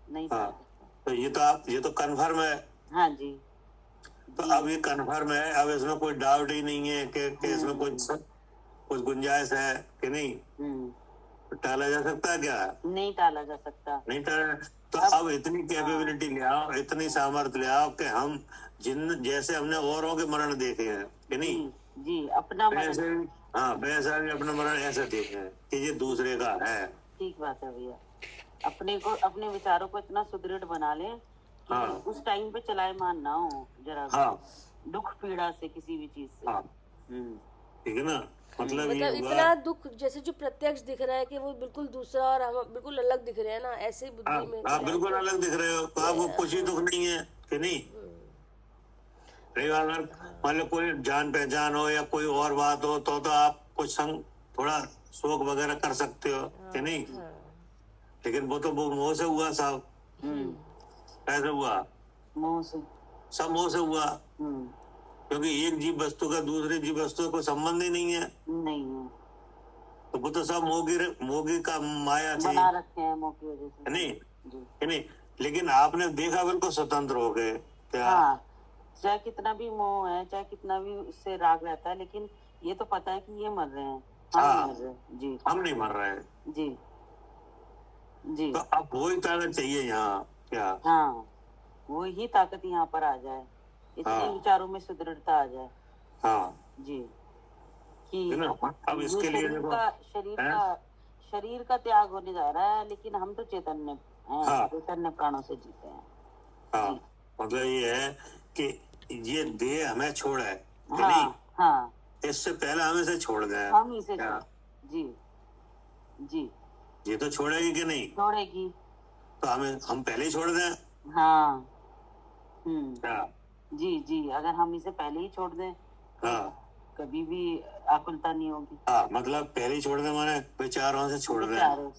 [SPEAKER 4] नहीं टाल सकता।
[SPEAKER 3] तो ये तो कन्फर्म है।
[SPEAKER 4] हाँ जी,
[SPEAKER 3] तो अब ये कन्फर्म है, अब इसमें कोई डाउट ही नहीं है कि इसमें कुछ गुंजाइश है कि नहीं। तो टाला जा सकता है क्या?
[SPEAKER 4] नहीं टाला जा सकता,
[SPEAKER 3] नहीं टाला। तो अब इतनी कैपेबिलिटी ले आओ, इतनी सामर्थ्य ले आओ कि हम जैसे हमने औरों के मरण देखे हैं कि नहीं,
[SPEAKER 4] जी, अपना
[SPEAKER 3] वैसे वैसा भी अपना मरण ऐसा देखे हैं कि ये दूसरे का है।
[SPEAKER 4] ठीक बात है भैया, अपने विचारों को इतना सुदृढ़ बना ले कि उस टाइम पे चलायमान ना हो जरा दुख पीड़ा से, किसी भी चीज से।
[SPEAKER 3] ठीक है ना, मतलब
[SPEAKER 1] इतना दुख जैसे जो प्रत्यक्ष दिख रहा है कि वो बिल्कुल दूसरा और हम बिल्कुल अलग दिख रहे हैं ना, ऐसे बुद्धि में
[SPEAKER 3] आप बिल्कुल अलग दिख रहे हो, तो आपको कुछ ही दुख नहीं है कि नहीं। अगर मान लो कोई जान पहचान हो या कोई और बात हो तो आप कुछ संग थोड़ा शोक वगैरह कर सकते हो कि नहीं, लेकिन वो तो वो मोह से हुआ साहब। कैसे हुआ?
[SPEAKER 4] मोह से, सब
[SPEAKER 3] मोह से हुआ, क्योंकि एक जीव वस्तु का दूसरे जीव वस्तु को संबंध ही नहीं है।
[SPEAKER 4] नहीं है,
[SPEAKER 3] तो वो तो सब मोगी का माया थी,
[SPEAKER 4] बना रखे हैं मोह की वजह से,
[SPEAKER 3] नहीं। लेकिन आपने देखा बिल्कुल स्वतंत्र हो गए क्या?
[SPEAKER 4] चाहे कितना भी मोह है, चाहे कितना भी उससे राग रहता है, लेकिन ये तो पता है कि ये मर रहे हैं, हम नहीं मर रहे जी,
[SPEAKER 3] हम नहीं मर रहे
[SPEAKER 4] जी, जी।
[SPEAKER 3] तो अब वही ताकत चाहिए यहाँ क्या?
[SPEAKER 4] हाँ, वही ताकत यहाँ पर आ जाए, इतने विचारों में सुदृढ़ता आ जाए। जी, कि
[SPEAKER 3] अब इसके लिए
[SPEAKER 4] शरीर का त्याग होने जा रहा है, लेकिन हम तो चैतन्य हैं, चैतन्य प्राणों से जीते हैं।
[SPEAKER 3] मतलब ये है कि ये देह हमें छोड़ा है कि नहीं, इससे पहले हम इसे छोड़ गए,
[SPEAKER 4] हम इसे जी, जी,
[SPEAKER 3] ये तो छोड़ेगी कि नहीं?
[SPEAKER 4] छोड़ेगी,
[SPEAKER 3] तो हम पहले ही छोड़ दें।
[SPEAKER 4] जी, जी, अगर हम इसे पहले ही छोड़ दें कभी भी आकुलता नहीं होगी।
[SPEAKER 3] मतलब पहले ही छोड़ दें माने विचारों से छोड़ दें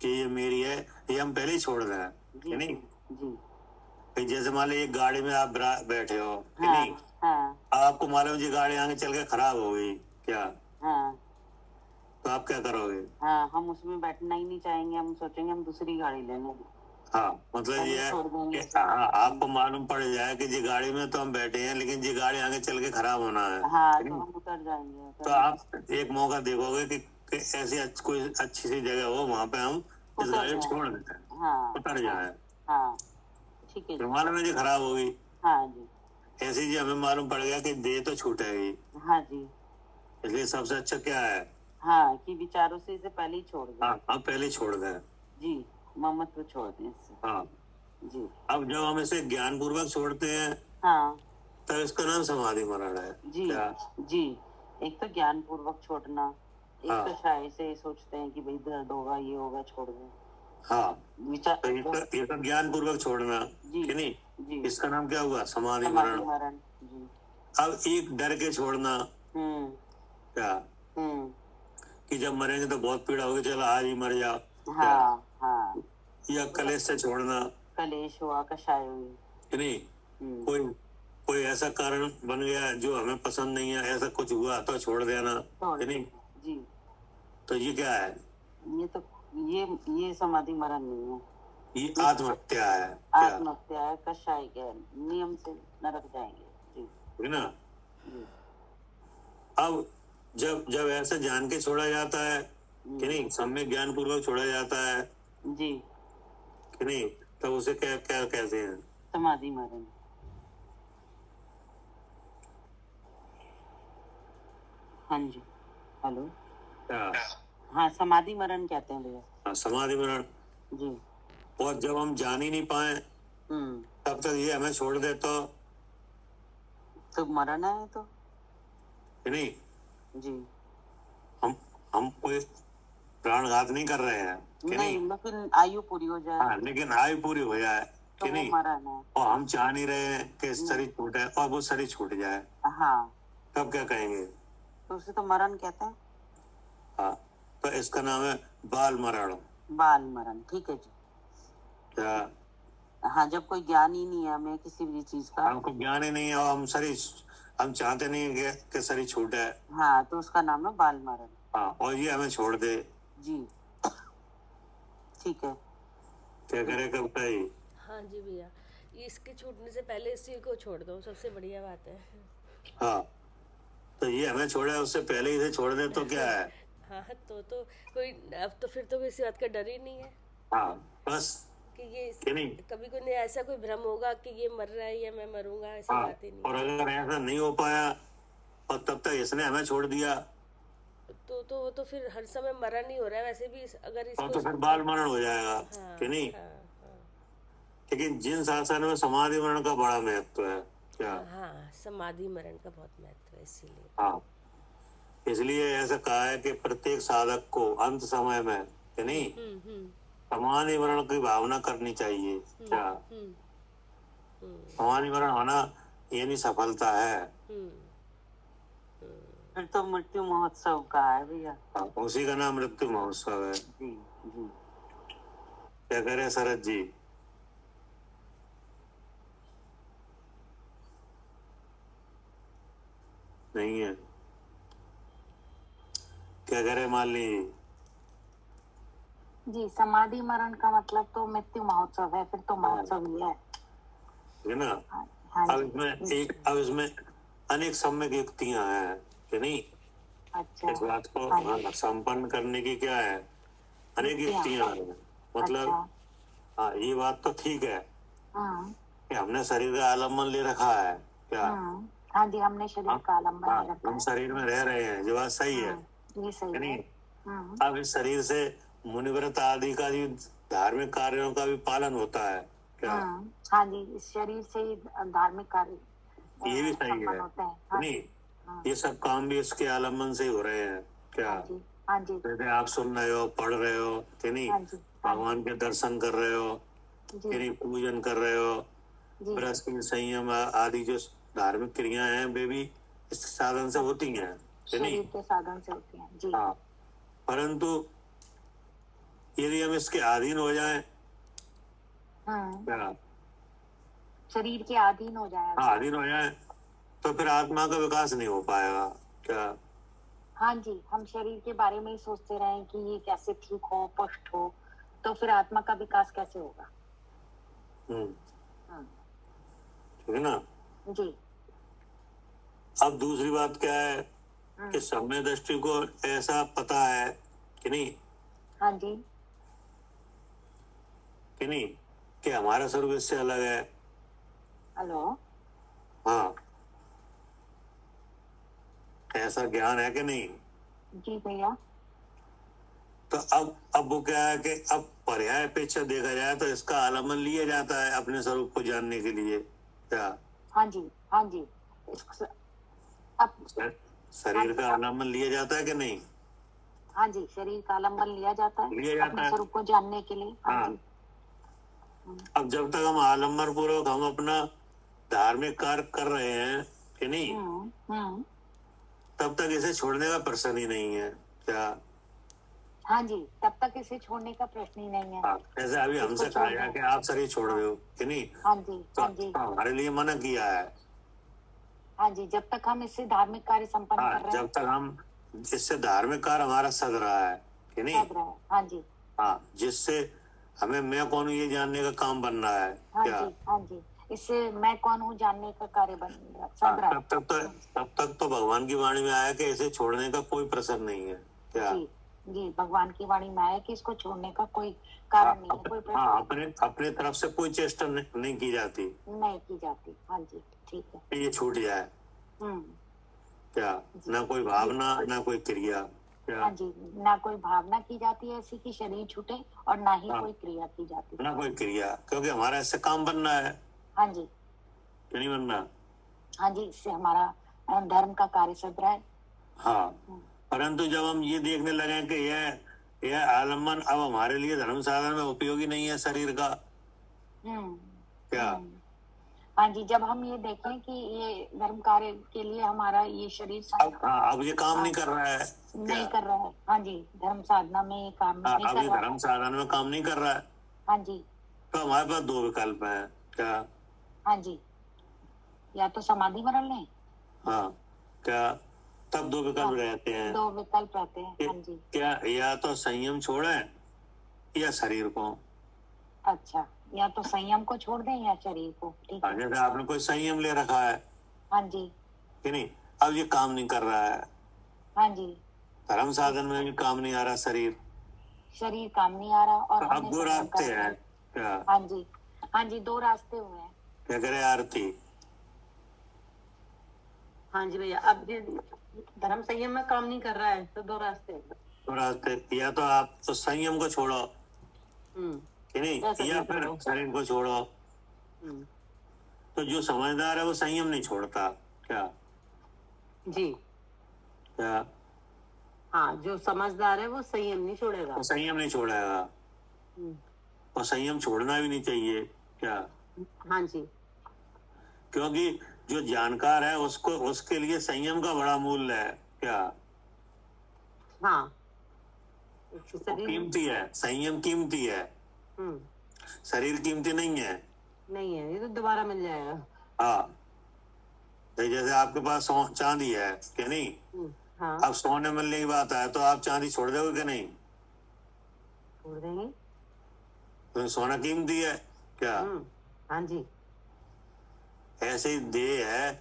[SPEAKER 3] कि ये मेरी है, ये हम पहले ही छोड़ दें कि नहीं। जी, जैसे मान लो एक गाड़ी में आप बैठे हो कि नहीं, आपको मालूम जी गाड़ी आगे चल के खराब हो गई क्या, तो आप क्या करोगे?
[SPEAKER 4] हम उसमें बैठना ही नहीं चाहेंगे, हम सोचेंगे हम दूसरी गाड़ी ले लेंगे।
[SPEAKER 3] मतलब ये है आपको मालूम पड़ जाए कि जी गाड़ी में तो हम बैठे हैं, लेकिन जी गाड़ी आगे चल के खराब होना है,
[SPEAKER 4] तो हम उतर जाएंगे।
[SPEAKER 3] तो आप एक मौका देखोगे कि ऐसी कोई अच्छी सी जगह हो, वहाँ पे हम इस गाड़ी को छोड़ देते हैं, उतर जाए।
[SPEAKER 4] ठीक है,
[SPEAKER 3] मालूम है जी खराब होगी,
[SPEAKER 4] जी,
[SPEAKER 3] ऐसे जी हमें मालूम पड़ गया कि देह तो छूटेगी।
[SPEAKER 4] जी,
[SPEAKER 3] इसलिए सबसे अच्छा क्या है
[SPEAKER 4] कि विचारों से इसे पहले ही छोड़ दें।
[SPEAKER 3] अब पहले ही छोड़ दें
[SPEAKER 4] जी, ममत्व छोड़ दें इससे। जी,
[SPEAKER 3] अब जब हम इसे ज्ञान पूर्वक छोड़ते हैं तो इसका नाम समाधि मरण है।
[SPEAKER 4] जी, जी, एक तो ज्ञान पूर्वक छोड़ना, एक तो शायद से सोचते हैं कि भाई दर्द होगा, ये होगा, छोड़ दें,
[SPEAKER 3] हाँ,
[SPEAKER 4] विचार,
[SPEAKER 3] तो ये तो ज्ञान पूर्वक छोड़ना कि नहीं, इसका नाम क्या हुआ? समाधि मरण।
[SPEAKER 4] जी।
[SPEAKER 3] अब एक डर के छोड़ना, क्या कि जब मरेंगे तो बहुत पीड़ा होगी, चलो आज ही मर जाओ,
[SPEAKER 4] हाँ, हाँ।
[SPEAKER 3] या कलेश से छोड़ना,
[SPEAKER 4] कलेश हुआ, कषाय हुई
[SPEAKER 3] कि नहीं, कोई ऐसा कारण बन गया जो हमें पसंद नहीं है, ऐसा कुछ हुआ तो छोड़ देना, कि नहीं
[SPEAKER 4] जी।
[SPEAKER 3] तो ये क्या है?
[SPEAKER 4] ये तो ये समाधि मरण नहीं है,
[SPEAKER 3] ये आत्महत्या है।
[SPEAKER 4] आत्महत्या है, कषाय के नियम से नरक जाएंगे जी,
[SPEAKER 3] है ना। अब जब ऐसे जान के छोड़ा जाता है कि नहीं, सम्यक ज्ञान पूर्वक छोड़ा जाता है
[SPEAKER 4] जी,
[SPEAKER 3] कि नहीं, तब उसे क्या क्या कहते हैं?
[SPEAKER 4] समाधि मरण। हाँ जी, हेलो, हाँ, समाधि मरण कहते हैं भैया।
[SPEAKER 3] हाँ, समाधि मरण
[SPEAKER 4] जी।
[SPEAKER 3] और जब हम जान ही नहीं पाए तब तक ये हमें छोड़ दे तो
[SPEAKER 4] मरण है तो,
[SPEAKER 3] नहीं
[SPEAKER 4] जी,
[SPEAKER 3] हम कोई प्राणघात नहीं कर रहे हैं कि नहीं,
[SPEAKER 4] लेकिन आयु पूरी हो जाए।
[SPEAKER 3] हाँ, लेकिन आयु पूरी हो जाए
[SPEAKER 4] तो
[SPEAKER 3] कि नहीं,
[SPEAKER 4] मरण है।
[SPEAKER 3] और हम चाह नहीं रहे हैं कि शरीर छूटे और वो शरीर छूट जाए,
[SPEAKER 4] हाँ,
[SPEAKER 3] तब क्या कहेंगे?
[SPEAKER 4] तो उसे तो मरण कहते हैं।
[SPEAKER 3] हाँ, तो इसका नाम है बाल मरण।
[SPEAKER 4] बाल मरण, ठीक है जी।
[SPEAKER 3] क्या?
[SPEAKER 4] हाँ, जब कोई ज्ञान ही नहीं है हमें किसी भी चीज का,
[SPEAKER 3] हमको ज्ञान ही नहीं है और हम चाहते नहीं है कि शरीर छूटे,
[SPEAKER 4] हाँ, तो उसका नाम है बाल मरण।
[SPEAKER 3] हाँ, और ये हमें छोड़ दे
[SPEAKER 4] जी, ठीक है,
[SPEAKER 3] क्या करे कब भाई?
[SPEAKER 1] हाँ जी भैया, इसके छूटने से पहले इसी को छोड़ दो, सबसे बढ़िया बात है।
[SPEAKER 3] हाँ, तो ये हमें छोड़े उससे पहले इसे छोड़ दे तो क्या है?
[SPEAKER 1] हाँ, तो कोई अब तो फिर तो किसी बात का डर ही नहीं है।
[SPEAKER 3] हाँ, बस
[SPEAKER 1] कि ये
[SPEAKER 3] कि नहीं,
[SPEAKER 1] कभी कोई ऐसा कोई भ्रम होगा कि ये मर रहा है या मैं मरूंगा, ऐसी
[SPEAKER 3] हाँ,
[SPEAKER 1] बात ही नहीं।
[SPEAKER 3] और अगर ऐसा नहीं हो पाया और तब तक इसने हमें छोड़ दिया
[SPEAKER 1] तो वो तो फिर हर समय मरण नहीं हो रहा है वैसे भी, अगर इसको
[SPEAKER 3] तो फिर बाल मरण हो जाएगा।
[SPEAKER 1] हाँ,
[SPEAKER 3] कि नहीं,
[SPEAKER 1] हाँ, हाँ।
[SPEAKER 3] लेकिन जिन शासन में समाधि मरण का बड़ा महत्व है, क्या?
[SPEAKER 1] हाँ, समाधि मरण का बहुत महत्व है, इसीलिए।
[SPEAKER 3] हाँ, इसलिए ऐसा कहा है कि प्रत्येक साधक को अंत समय में, कि नहीं, समाधि मरण की भावना करनी चाहिए। क्या? समाधि मरण होना ये नहीं सफलता है,
[SPEAKER 4] फिर तो मृत्यु महोत्सव का है भैया।
[SPEAKER 3] उसी का नाम मृत्यु महोत्सव है।
[SPEAKER 4] जी, जी।
[SPEAKER 3] क्या करे शरद जी? नहीं है, क्या करे मालिनी
[SPEAKER 2] जी? समाधि मरण का मतलब तो मृत्यु महोत्सव है, फिर तो महोत्सव ही
[SPEAKER 3] है ना।
[SPEAKER 2] हाँ
[SPEAKER 3] अब इसमें अनेक सम्यक युक्तियां हैं, कि नहीं।
[SPEAKER 2] अच्छा,
[SPEAKER 3] इस बात को संपन्न करने की क्या है, अनेक युक्तियां हैं। मतलब हाँ, ये बात तो ठीक है कि हमने शरीर का आलम्बन ले रखा है। क्या?
[SPEAKER 2] हाँ जी, हमने शरीर का आलम्बन ले रखा है,
[SPEAKER 3] हम शरीर में रह रहे हैं, जो बात सही है,
[SPEAKER 2] ये सही
[SPEAKER 3] नहीं।
[SPEAKER 2] है।
[SPEAKER 3] अब इस शरीर से मुनिव्रत आदि का भी धार्मिक कार्यों का भी पालन होता है। क्या?
[SPEAKER 2] हाँ जी, इस शरीर से ही धार्मिक कार्य
[SPEAKER 3] ये भी सही है,
[SPEAKER 2] होते हैं।
[SPEAKER 3] नहीं, ये सब काम भी इसके आलम्बन से ही हो रहे हैं। क्या?
[SPEAKER 2] हाँ जी,
[SPEAKER 3] जैसे आप सुन रहे हो, पढ़ रहे हो, कि नहीं, भगवान के दर्शन कर रहे हो, कि नहीं, पूजन कर रहे हो, व्रत की संयम आदि जो धार्मिक क्रियाएं हैं वे भी इस साधन से होती हैं, कि नहीं,
[SPEAKER 2] शरीर के साधन से होती हैं जी।
[SPEAKER 3] हाँ, परंतु यदि हम इसके अधीन हो जाएं, क्या?
[SPEAKER 2] शरीर के अधीन हो जाए,
[SPEAKER 3] अधीन हो जाए तो फिर आत्मा का विकास नहीं हो पाएगा। क्या?
[SPEAKER 2] हाँ जी, हम शरीर के बारे में ही सोचते रहे कि ये कैसे ठीक हो, पुष्ट हो, तो फिर आत्मा का विकास कैसे होगा?
[SPEAKER 3] ठीक है ना
[SPEAKER 2] जी।
[SPEAKER 3] अब दूसरी बात क्या है कि समय दृष्टि को ऐसा पता है, कि नहीं,
[SPEAKER 2] हाँ जी,
[SPEAKER 3] कि नहीं, कि हमारा स्वरूप इससे अलग है।
[SPEAKER 2] हेलो,
[SPEAKER 3] हाँ, ऐसा ज्ञान है कि नहीं?
[SPEAKER 2] जी भैया।
[SPEAKER 3] तो अब वो क्या है कि अब पर्याय अपेक्षा देखा जाए तो इसका आलम्बन लिया जाता है अपने स्वरूप को जानने के लिए। क्या?
[SPEAKER 2] हाँ जी, हाँ जी, अब
[SPEAKER 3] शरीर का आलम्बन लिया जाता है कि नहीं?
[SPEAKER 5] हाँ जी, शरीर का आलम्बन लिया जाता है अपने
[SPEAKER 3] है।
[SPEAKER 5] स्वरूप को जानने के लिए। हाँ जी।
[SPEAKER 3] अब जब तक हम आलम्बन पूर्वक हम अपना धार्मिक कार्य कर रहे हैं कि नहीं, तब तक इसे छोड़ने का प्रश्न ही नहीं है। क्या?
[SPEAKER 5] हाँ जी, तब तक इसे छोड़ने का प्रश्न ही नहीं है।
[SPEAKER 3] जैसे अभी हमसे कहा गया कि आप शरीर छोड़ दो कि नहीं,
[SPEAKER 5] हाँ जी,
[SPEAKER 3] तो
[SPEAKER 5] हाँ जी,
[SPEAKER 3] हमारे लिए मना किया है।
[SPEAKER 5] हाँ जी, जब तक हम इससे धार्मिक कार्य संपन्न कर रहे हैं,
[SPEAKER 3] जब तक हम इससे धार्मिक कार्य हमारा सद रहा है कि नहीं,
[SPEAKER 5] सद रहा है। हाँ जी,
[SPEAKER 3] जिससे हमें मैं कौन हूँ ये जानने का काम बन रहा है।
[SPEAKER 5] हाँ
[SPEAKER 3] क्या?
[SPEAKER 5] जी, हाँ जी, इससे मैं कौन हूँ जानने का कार्य बन रहा, सद रहा है।
[SPEAKER 3] तब तक तो भगवान की वाणी में आया कि इसे छोड़ने का कोई प्रश्न नहीं है। क्या?
[SPEAKER 5] जी, जी, भगवान की वाणी में आया कि इसको छोड़ने का कोई कारण नहीं है, कोई प्रश्न
[SPEAKER 3] अपने तरफ से कोई चेष्टा नहीं की जाती।
[SPEAKER 5] नहीं की जाती। हाँ जी, ठीक है।
[SPEAKER 3] ये छूट जाए। क्या? ना कोई भावना, ना कोई क्रिया।
[SPEAKER 5] हाँ जी, ना कोई भावना की जाती है ऐसी कि शरीर छूटे, और ना ही कोई क्रिया की जाती है।
[SPEAKER 3] ना कोई क्रिया, क्योंकि हमारा इससे काम बनना है।
[SPEAKER 5] हाँ जी,
[SPEAKER 3] क्यों नहीं बनना?
[SPEAKER 5] हाँ जी, इससे हमारा धर्म का कार्य सद रहा है।
[SPEAKER 3] हाँ, परंतु जब हम ये देखने लगे कि यह आलम्बन अब हमारे लिए धर्म साधन में उपयोगी नहीं है शरीर का। क्या?
[SPEAKER 5] हाँ जी, जब हम ये देखें कि ये धर्म कार्य के लिए हमारा ये शरीर
[SPEAKER 3] अब ये काम नहीं कर रहा है।
[SPEAKER 5] नहीं कर रहा है। हाँ जी, धर्म साधना में ये काम नहीं कर रहा है।
[SPEAKER 3] धर्म साधन में काम नहीं कर रहा है।
[SPEAKER 5] हाँ जी,
[SPEAKER 3] तो हमारे पास दो विकल्प हैं। क्या?
[SPEAKER 5] हाँ जी, या तो समाधि मरण लें।
[SPEAKER 3] हाँ, क्या? तब दो विकल्प रहते हैं।
[SPEAKER 5] दो विकल्प रहते हैं। हाँ जी,
[SPEAKER 3] क्या? या तो संयम छोड़ें या शरीर को।
[SPEAKER 5] अच्छा, या तो संयम को छोड़ दें या शरीर को। ठीक है।
[SPEAKER 3] जैसे आपने कोई संयम ले रखा है।
[SPEAKER 5] हाँ जी,
[SPEAKER 3] कि नहीं, अब ये काम नहीं कर रहा है।
[SPEAKER 5] हाँ जी,
[SPEAKER 3] धर्म साधन में भी काम नहीं आ रहा,
[SPEAKER 5] शरीर काम नहीं आ रहा, और
[SPEAKER 3] अब दो रास्ते हैं। क्या?
[SPEAKER 5] हाँ जी, हाँ जी, दो रास्ते हुए हैं।
[SPEAKER 3] क्या करे आरती?
[SPEAKER 2] हाँ जी भैया, अब ये धर्म संयम में काम नहीं कर रहा है तो दो रास्ते।
[SPEAKER 3] या तो आप तो संयम को छोड़ो कि नहीं, या फिर शरीर को छोड़ो। तो जो समझदार है वो संयम नहीं छोड़ता। क्या?
[SPEAKER 2] जी,
[SPEAKER 3] क्या?
[SPEAKER 2] हाँ, जो समझदार है वो संयम नहीं छोड़ेगा।
[SPEAKER 3] वो संयम नहीं छोड़ेगा, और संयम छोड़ना भी नहीं चाहिए। क्या?
[SPEAKER 2] हाँ जी,
[SPEAKER 3] क्योंकि जो जानकार है उसको, उसके लिए संयम का बड़ा मूल्य है। क्या?
[SPEAKER 2] हाँ,
[SPEAKER 3] कीमती है, संयम कीमती है, शरीर कीमती नहीं है।
[SPEAKER 2] नहीं है, ये तो दोबारा मिल जाएगा।
[SPEAKER 3] हाँ, तो जैसे आपके पास चांदी है कि नहीं,
[SPEAKER 2] हाँ,
[SPEAKER 3] अब सोने मिलने की बात है तो आप चांदी छोड़ दोगे कि नहीं?
[SPEAKER 2] छोड़ देंगे।
[SPEAKER 3] तो सोना कीमती है। क्या?
[SPEAKER 2] हाँ जी,
[SPEAKER 3] ऐसे ही देह है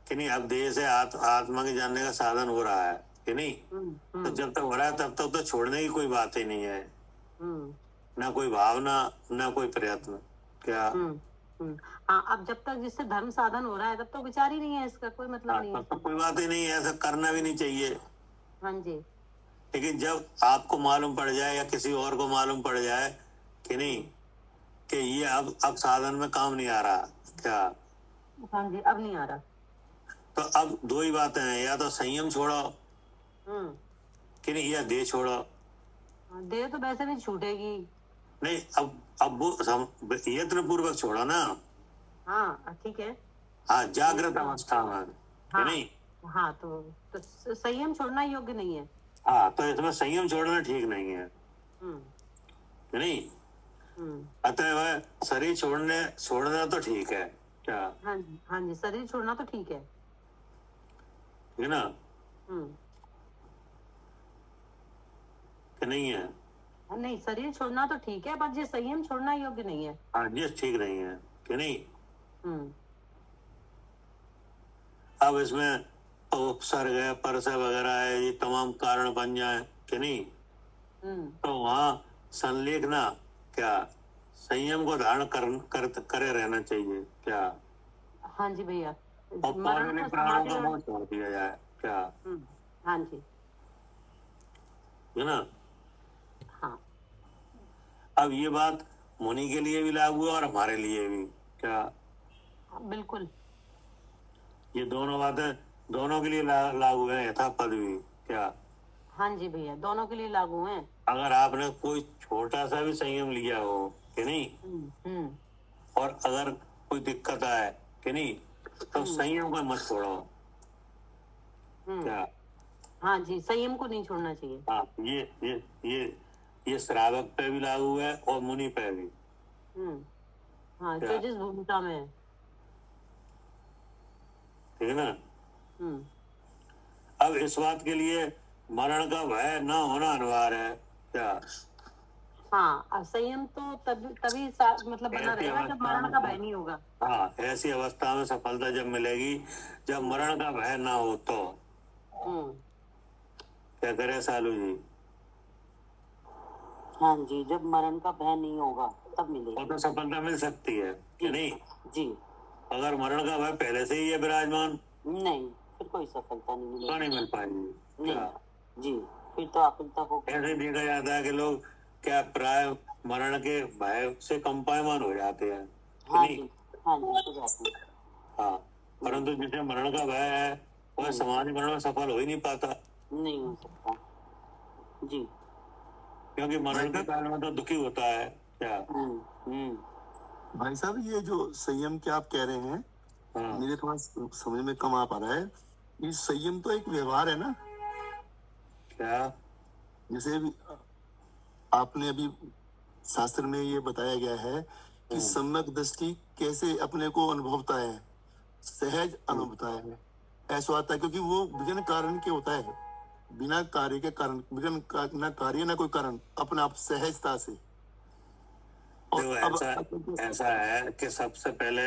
[SPEAKER 3] कि नहीं, अब देह से आत्मा के जानने का साधन हो रहा है कि नहीं, तो जब तक हो रहा है तब तक तो छोड़ने की कोई बात ही नहीं है। ना कोई भावना, ना कोई प्रयत्न। क्या?
[SPEAKER 2] हाँ, अब जब तक जिससे धर्म साधन हो रहा है तब तो विचार ही नहीं है, इसका कोई मतलब नहीं है।
[SPEAKER 3] तब तो कोई बात ही नहीं है, ऐसा करना भी नहीं चाहिए।
[SPEAKER 2] हाँ जी,
[SPEAKER 3] लेकिन जब आपको मालूम पड़ जाए या किसी और को मालूम पड़ जाए कि नहीं कि ये अब साधन में काम नहीं आ रहा। क्या?
[SPEAKER 2] हाँ जी, अब नहीं आ रहा,
[SPEAKER 3] तो अब दो ही बातें हैं, या तो संयम छोड़ो कि नहीं, या देह छोड़ो।
[SPEAKER 2] देह तो वैसे भी छूटेगी।
[SPEAKER 3] नहीं, अब वो यत्न पूर्वक छोड़ो ना।
[SPEAKER 2] हाँ, ठीक है।
[SPEAKER 3] हाँ, जागृत अवस्था में।
[SPEAKER 2] हाँ,
[SPEAKER 3] नहीं,
[SPEAKER 2] हाँ, तो संयम छोड़ना योग्य नहीं है।
[SPEAKER 3] हाँ, तो इसमें संयम छोड़ना ठीक नहीं है कि नहीं। अतः शरीर छोड़ना तो ठीक है। क्या?
[SPEAKER 2] हाँ जी, हाँ जी, शरीर छोड़ना तो ठीक है
[SPEAKER 3] ना, कि नहीं है?
[SPEAKER 2] नहीं, शरीर छोड़ना तो ठीक है, पर ये संयम छोड़ना योग्य नहीं है।
[SPEAKER 3] हाँ, ये ठीक नहीं है कि नहीं। अब इसमें उपसर्ग है, परसय वगैरह है, ये तमाम कारण बन जाए कि नहीं, तो वहाँ संलेखना, क्या, संयम को धारण करे रहना चाहिए। क्या?
[SPEAKER 2] हाँ जी भैया,
[SPEAKER 3] और पौराणिक प्राणों को बहुत छोड़ दिया जाए। क्या?
[SPEAKER 2] हाँ जी,
[SPEAKER 3] है ना।
[SPEAKER 2] हाँ,
[SPEAKER 3] अब ये बात मुनि के लिए भी लागू है और हमारे लिए भी। क्या?
[SPEAKER 2] बिल्कुल,
[SPEAKER 3] ये दोनों बातें दोनों के लिए लागू है, यथा पद भी। क्या?
[SPEAKER 2] हाँ जी भैया, दोनों के लिए लागू है।
[SPEAKER 3] अगर आपने कोई छोटा सा भी संयम लिया हो कि नहीं, और अगर कोई दिक्कत आए कि नहीं, तो संयम को मत छोड़ो। क्या?
[SPEAKER 2] हाँ जी, संयम को नहीं छोड़ना चाहिए।
[SPEAKER 3] हाँ, ये श्रावक पे भी लागू है और मुनि पे भी।
[SPEAKER 2] हाँ, जो जिस भूमिका में है।
[SPEAKER 3] ठीक है ना? अब इस बात के लिए मरण का भय न होना अनिवार्य है। क्या?
[SPEAKER 2] हाँ, संयम तो तभी मतलब बना रहेगा जब मरण का भय नहीं होगा।
[SPEAKER 3] हाँ, ऐसी अवस्था में सफलता जब मिलेगी जब मरण का भय ना हो तो। क्या करे सालू जी?
[SPEAKER 4] हाँ जी, जब मरण का भय नहीं होगा तब मिलेगी,
[SPEAKER 3] तो सफलता मिल सकती है कि नहीं
[SPEAKER 4] जी।
[SPEAKER 3] अगर मरण का भय पहले से ही है विराजमान,
[SPEAKER 4] नहीं, फिर कोई सफलता नहीं मिलेगी,
[SPEAKER 3] नहीं मिल पाएगी।
[SPEAKER 4] नहीं जी, फिर तो आकुलता हो।
[SPEAKER 3] ऐसे देखा जाता है कि लोग क्या प्राय मरण के भय से कंपायमान हो जाते हैं।
[SPEAKER 4] हाँ जी, हाँ जी, हो जाते हैं।
[SPEAKER 3] हाँ, परंतु जिसे मरण का भय है वह समाज मरण में सफल हो ही नहीं पाता।
[SPEAKER 4] नहीं हो सकता जी,
[SPEAKER 3] क्योंकि मरण के काल में तो दुखी होता है। क्या?
[SPEAKER 6] भाई साहब, ये जो संयम के आप कह रहे हैं, मेरे थोड़ा समझ में कम आ पा रहा है। ये संयम तो एक व्यवहार है ना?
[SPEAKER 3] क्या?
[SPEAKER 6] जैसे अभी आपने अभी शास्त्र में ये बताया गया है कि सम्यक दृष्टि कैसे अपने को अनुभवता है, सहज अनुभवता है, ऐसा आता है, क्योंकि वो बिना कारण के होता है, बिना कार्य के कारण, बिना ना कार्य ना कोई कारण, अपने आप सहजता से।
[SPEAKER 3] देखो, ऐसा है कि सबसे पहले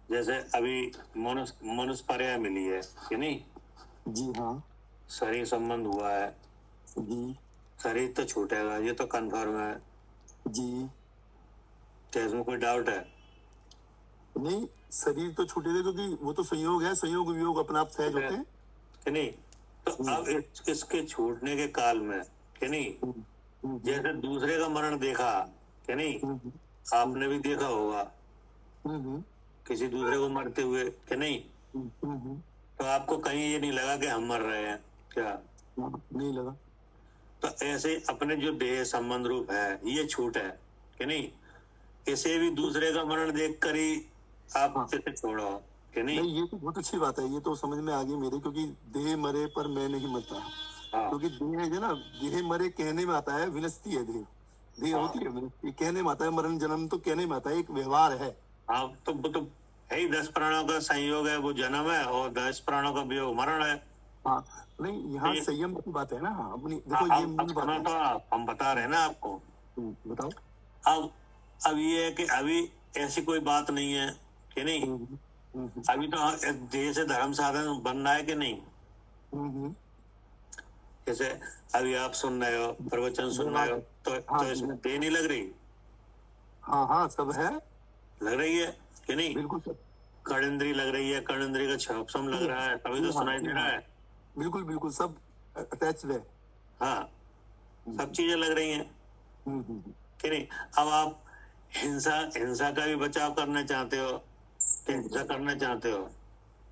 [SPEAKER 3] जैसे अभी मनुष्य पर्याय मिली है कि नहीं?
[SPEAKER 6] जी हाँ।
[SPEAKER 3] शरीर संबंध हुआ है
[SPEAKER 6] जी।
[SPEAKER 3] शरीर तो छूटेगा, ये तो कन्फर्म है
[SPEAKER 6] जी।
[SPEAKER 3] क्या इसमें कोई डाउट है?
[SPEAKER 6] नहीं, शरीर तो छूटेगा क्योंकि वो तो संयोग है, संयोग वियोग अपने आप सहज होते हैं
[SPEAKER 3] कि नहीं? तो अब इसके छूटने के काल में कि नहीं, जैसे दूसरे का मरण देखा कि नहीं, आपने भी देखा होगा किसी दूसरे को मरते हुए कि नहीं, तो आपको कहीं ये नहीं लगा कि हम मर रहे हैं? क्या
[SPEAKER 6] नहीं लगा?
[SPEAKER 3] तो ऐसे अपने जो देह संबंध रूप है ये छूट है कि नहीं, इसे भी दूसरे का मरण देख कर ही आप इसे छोड़ो कि नहीं?
[SPEAKER 6] ये तो बहुत अच्छी बात है, ये तो समझ में आ गई मेरे, क्योंकि देह मरे पर मैं नहीं मरता। क्योंकि देह है ना, देह मरे कहने में आता है, विनस्ती है देह, देह होती है विनस्ती, कहने में आता है, मरण जन्म तो कहने में आता है, एक व्यवहार है।
[SPEAKER 3] हाँ, तो है ही 10 प्राणों का संयोग है, वो जन्म है, और 10 प्राणों का वियोग मरण है।
[SPEAKER 6] हाँ, नहीं, यहाँ संयम की बात है ना। अपनी देखो, ये मूल बात है।
[SPEAKER 3] तो हम बता रहे हैं ना आपको।
[SPEAKER 6] बताओ।
[SPEAKER 3] अब ये है कि अभी ऐसी कोई बात नहीं है कि नहीं, अभी तो देह से धर्म साधन बन रहा है कि नहीं? जैसे अभी आप सुन रहे हो, प्रवचन सुन रहे हो, तो इसमें देह नहीं लग रही?
[SPEAKER 6] हाँ, सब है,
[SPEAKER 3] लग रही है कि नहीं?
[SPEAKER 6] बिल्कुल।
[SPEAKER 3] कर्णेंद्री लग रही है, कर्णेंद्री का छापसम लग रहा है, तभी तो सुनाई दे रहा है।
[SPEAKER 6] बिल्कुल, सब अटैच्ड है।
[SPEAKER 3] हाँ, सब चीजें लग रही हैं कि नहीं? अब आप हिंसा का भी बचाव करना चाहते हो, हिंसा करना चाहते हो?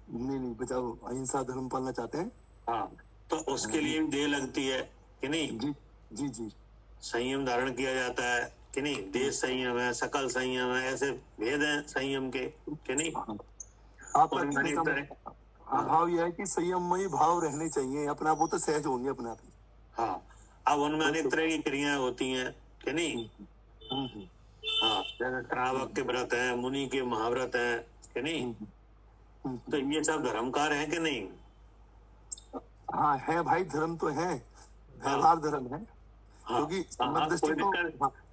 [SPEAKER 6] नहीं, बचाओ, अहिंसा धर्म पालना चाहते हैं।
[SPEAKER 3] हाँ, तो उसके लिए भी देह लगती है कि नहीं?
[SPEAKER 6] जी।
[SPEAKER 3] संयम धारण किया जाता है कि नहीं? देश संयम है, सकल संयम है, ऐसे भेद हैं संयम के कि नहीं?
[SPEAKER 6] भाव यह है कि संयममयी भाव रहने चाहिए अपने आप, वो तो सहज होंगे अपने आप।
[SPEAKER 3] हाँ, अब उनमें अनेक तरह की क्रियाएं होती हैं कि नहीं? हाँ, जैसे श्रावक के व्रत हैं, मुनि के महाव्रत हैं कि नहीं? तो ये सब धर्मकार है कि नहीं?
[SPEAKER 6] हाँ है भाई, धर्म तो है, व्यवहार धर्म है। क्योंकि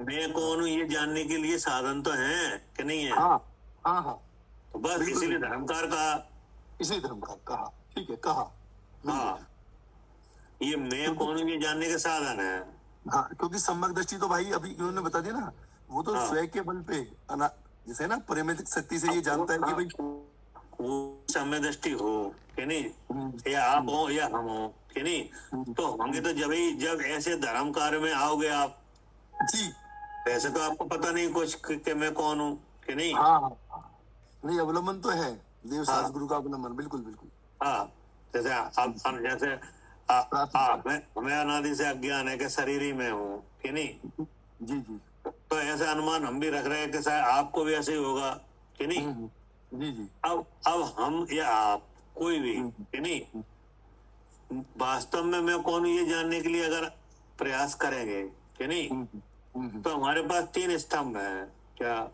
[SPEAKER 3] मैं कौन हूँ ये जानने के लिए साधन तो है कि नहीं है?
[SPEAKER 6] हाँ,
[SPEAKER 3] तो बस इसीलिए धर्मकार कहा।
[SPEAKER 6] इसी धर्मकार कहा, ठीक है, कहा।
[SPEAKER 3] हाँ, ये मैं कौन हूँ ये जानने के साधन है।
[SPEAKER 6] हाँ, क्योंकि सम्यक दृष्टि तो भाई अभी उन्होंने बता दिया ना, वो तो स्वयं के बल पे जैसे ना परिमित शक्ति से ये जानता है कि भाई
[SPEAKER 3] वो सम्य दृष्टि हो कि नहीं, या आप हो या हम हो कि नहीं, तो होंगे तो जब ऐसे धर्म कार्य में आओगे आप
[SPEAKER 6] जी।
[SPEAKER 3] वैसे तो आपको पता नहीं कुछ कि मैं कौन हूँ कि नहीं?
[SPEAKER 6] हाँ, नहीं, अवलंबन तो है, देव शास्त्र गुरु का अवलंबन, बिल्कुल।
[SPEAKER 3] हाँ, जैसे हमें अनादि से अज्ञान है कि शरीर ही मैं हूँ कि नहीं।
[SPEAKER 6] जी जी।
[SPEAKER 3] तो ऐसा अनुमान हम भी रख रहे हैं कि शायद आपको भी ऐसे ही होगा कि नहीं।
[SPEAKER 6] जी जी।
[SPEAKER 3] अब हम या आप कोई भी कि नहीं, वास्तव में मैं कौन हूँ ये जानने के लिए अगर प्रयास करेंगे कि नहीं, तो हमारे पास 3 स्तंभ है क्या,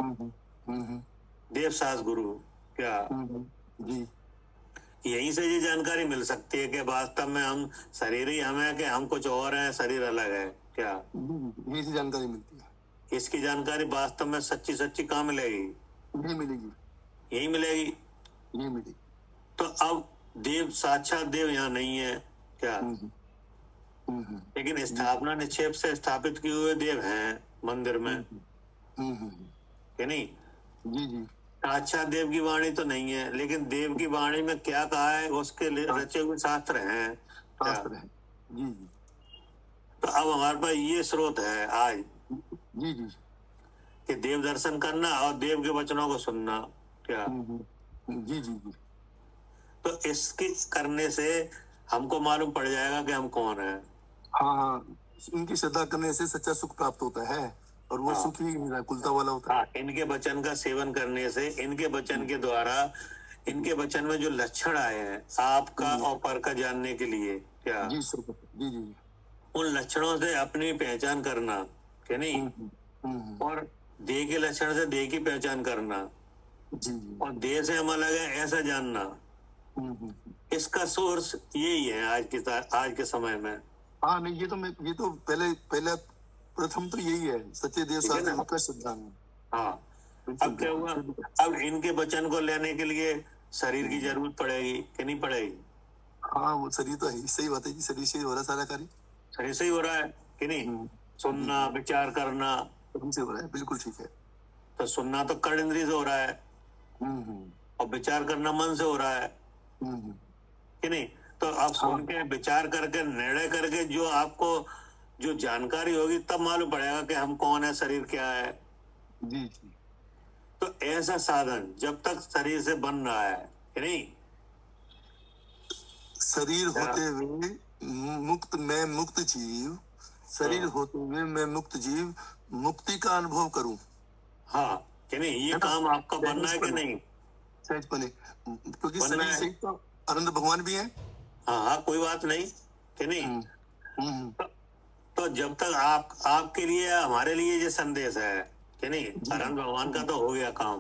[SPEAKER 3] देव सास गुरु क्या,
[SPEAKER 6] जी।
[SPEAKER 3] यहीं से ये जानकारी मिल सकती है कि वास्तव में हम शरीर ही हम है कि हम कुछ और हैं, शरीर अलग है क्या,
[SPEAKER 6] यही से जानकारी मिलती है।
[SPEAKER 3] इसकी जानकारी वास्तव में सच्ची सच्ची कहाँ मिलेगी,
[SPEAKER 6] नहीं मिलेगी,
[SPEAKER 3] यही मिलेगी,
[SPEAKER 6] नहीं मिलेगी।
[SPEAKER 3] तो अब देव साक्षात देव यहाँ नहीं है क्या, लेकिन स्थापना निक्षेप से स्थापित किए हुए देव हैं मंदिर में कि नहीं।
[SPEAKER 6] जी जी।
[SPEAKER 3] साक्षात देव की वाणी तो नहीं है, लेकिन देव की वाणी में क्या कहा है उसके रचे हुए शास्त्र हैं क्या?
[SPEAKER 6] जी जी।
[SPEAKER 3] तो अब हमारे पास ये स्रोत है आज
[SPEAKER 6] जी जी
[SPEAKER 3] कि देव दर्शन करना और देव के वचनों को सुनना क्या।
[SPEAKER 6] जी जी जी।
[SPEAKER 3] तो इसके करने से हमको मालूम पड़ जाएगा कि हम कौन है।
[SPEAKER 6] हाँ हाँ, इनकी श्रद्धा करने से सच्चा सुख प्राप्त होता है, और वो सुख ही निराकुलता वाला होता है।
[SPEAKER 3] इनके वचन का सेवन करने से, इनके वचन के द्वारा, इनके वचन में जो लक्षण आए हैं आपका और पर का जानने के लिए क्या,
[SPEAKER 6] जी जी जी,
[SPEAKER 3] उन लक्षणों से अपनी पहचान करना कि नहीं, और देह के लक्षण से देह की पहचान करना,
[SPEAKER 6] जी,
[SPEAKER 3] और देह से हम अलग है ऐसा जानना, इसका सोर्स यही है आज के समय में।
[SPEAKER 6] हाँ नहीं, ये तो पहले प्रथम तो यही है, सच्चे देव शास्त्र का सिद्धांत।
[SPEAKER 3] हाँ, अब क्या हुआ, अब इनके वचन को लेने के लिए शरीर की जरूरत पड़ेगी कि नहीं पड़ेगी।
[SPEAKER 6] हाँ, वो शरीर तो है, सही बात है जी, शरीर से ही हो रहा है सारा कार्य,
[SPEAKER 3] शरीर से ही हो रहा है कि नहीं। सुनना, विचार करना
[SPEAKER 6] से हो रहा है, बिल्कुल ठीक है।
[SPEAKER 3] तो सुनना तो कर्ण इंद्रिय से हो रहा है, और विचार करना मन से हो रहा है कि नहीं। तो आप सुन के विचार करके निर्णय करके जो आपको जो जानकारी होगी तब मालूम पड़ेगा कि हम कौन है, शरीर क्या है।
[SPEAKER 6] जी जी।
[SPEAKER 3] तो ऐसा साधन जब तक शरीर से बन रहा है कि नहीं,
[SPEAKER 6] शरीर होते हुए मैं मुक्त जीव, शरीर होते हुए मैं मुक्त जीव मुक्ति का अनुभव करूं।
[SPEAKER 3] हाँ कि नहीं, ये काम आपका बनना है कि नहीं,
[SPEAKER 6] सहज बने, क्योंकि शरीर से तो अनंत भगवान भी है।
[SPEAKER 3] हाँ हाँ, कोई बात नहीं कि नहीं। तो जब तक आपके लिए हमारे लिए ये संदेश है कि नहीं, अनंत भगवान का तो हो गया काम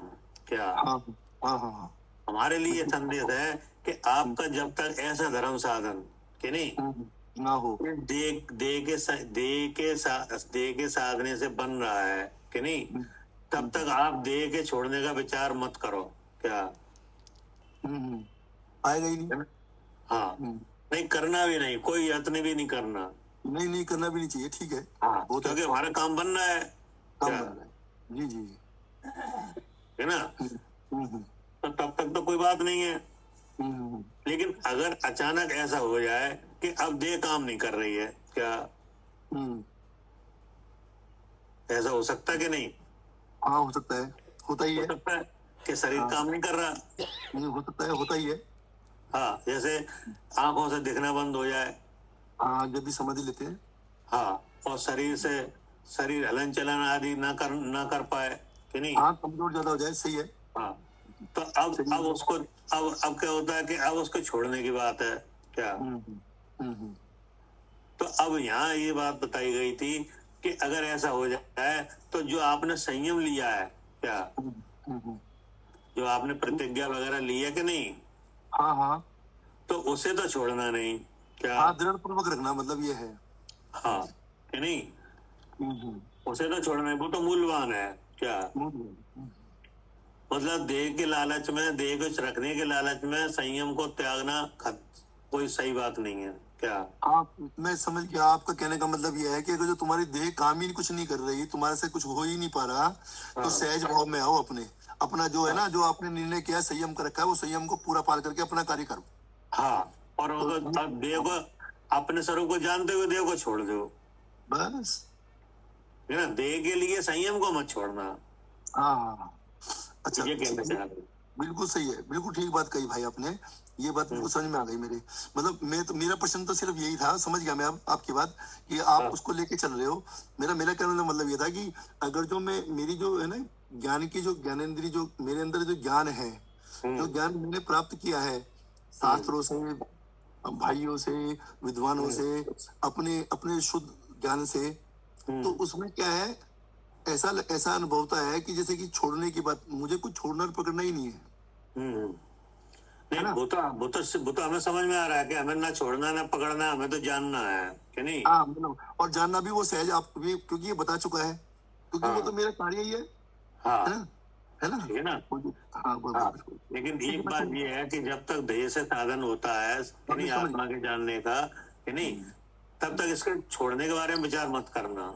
[SPEAKER 3] क्या।
[SPEAKER 6] हाँ,
[SPEAKER 3] हमारे लिए संदेश है कि आपका जब तक ऐसा धर्म साधन कि नहीं
[SPEAKER 6] ना हो,
[SPEAKER 3] देह के साधने से बन रहा है कि नहीं, तब तक आप देह के छोड़ने का विचार मत करो क्या।
[SPEAKER 6] आएगा ही नहीं।
[SPEAKER 3] हाँ, नहीं करना भी नहीं, कोई यत्न भी नहीं करना,
[SPEAKER 6] नहीं करना भी नहीं चाहिए, ठीक है।
[SPEAKER 3] हाँ, क्योंकि हमारा काम बनना है क्या?
[SPEAKER 6] जी जी,
[SPEAKER 3] है ना। तो तब तक तो कोई बात नहीं है, लेकिन अगर अचानक ऐसा हो जाए कि अब देह काम नहीं कर रही है क्या, ऐसा हो सकता है कि नहीं।
[SPEAKER 6] हाँ, हो सकता है, होता ही है।
[SPEAKER 3] हो सकता है कि शरीर काम नहीं कर रहा,
[SPEAKER 6] नहीं हो सकता है, होता ही है।
[SPEAKER 3] हाँ, जैसे आंखों से दिखना बंद हो जाए,
[SPEAKER 6] हाँ, जब भी समाधि लेते हैं।
[SPEAKER 3] हाँ, और शरीर हलन चलन आदि ना कर पाए कि नहीं।
[SPEAKER 6] हाँ, कमजोर ज्यादा हो जाए, सही है।
[SPEAKER 3] हाँ, तो अब उसको अब क्या होता है कि अब उसको छोड़ने की बात है क्या। तो अब यहाँ ये बात बताई गई थी कि अगर ऐसा हो जाए तो जो आपने संयम लिया है क्या, जो आपने प्रतिज्ञा वगैरह ली है कि नहीं,
[SPEAKER 6] हाँ,
[SPEAKER 3] तो उसे तो छोड़ना नहीं क्या।
[SPEAKER 6] हाँ, दृढ़ पूर्वक रखना, मतलब ये है।
[SPEAKER 3] हाँ कि नहीं, उसे तो छोड़ना है, वो तो मूल्यवान है क्या। मतलब देह के लालच में, देह को रखने के लालच में संयम को त्यागना कोई सही बात नहीं है क्या।
[SPEAKER 6] मैं समझ गया, आपका कहने का मतलब यह है कि अगर जो तुम्हारी देह काम ही कुछ नहीं कर रही, तुम्हारे से कुछ हो ही नहीं पा रहा, तो सहज भाव में आओ, अपना जो है ना, जो आपने निर्णय किया, संयम कर रखा है, वो संयम को पूरा पार करके अपना कार्य करो।
[SPEAKER 3] हाँ, और देह को, अपने स्वरूप को जानते हुए देह को छोड़ दो
[SPEAKER 6] बस,
[SPEAKER 3] है ना। देह के लिए संयम को मत छोड़ना।
[SPEAKER 6] हाँ, अच्छा,
[SPEAKER 3] ये कहना चाह रहे।
[SPEAKER 6] बिल्कुल सही है, बिल्कुल ठीक बात कही भाई आपने। ये बात बिल्कुल समझ में आ गई मेरे। मतलब मैं तो, मेरा प्रश्न तो सिर्फ यही था, समझ गया मैं अब आपकी बात कि आप उसको लेके चल रहे हो। मेरा मेरा कहने का मतलब ये था कि अगर जो मैं, मेरी जो है ना ज्ञान की, जो ज्ञानेंद्री, जो मेरे अंदर जो ज्ञान है, जो ज्ञान मैंने प्राप्त किया है शास्त्रों से, भाइयों से, विद्वानों से, अपने अपने शुद्ध ज्ञान से, तो उसमें क्या है, ऐसा ऐसा अनुभव होता है कि जैसे कि छोड़ने की बात, मुझे कुछ छोड़ना और पकड़ना ही नहीं है।
[SPEAKER 3] नहीं, वो तो हमें समझ में आ रहा है कि हमें ना छोड़ना ना पकड़ना, हमें तो जानना है कि नहीं।
[SPEAKER 6] हाँ मतलब, और जानना भी वो सहज आप भी, क्योंकि ये बता चुका है, क्योंकि वो तो मेरा कार्य ही है।
[SPEAKER 3] हाँ,
[SPEAKER 6] है ना, है ना,
[SPEAKER 3] ठीक है ना।
[SPEAKER 6] हाँ बिल्कुल।
[SPEAKER 3] लेकिन एक बात ये है कि जब तक ध्येय से साधन होता है कि नहीं आत्मा के जानने का, कि नहीं, तब तक इसके छोड़ने के बारे में विचार मत करना।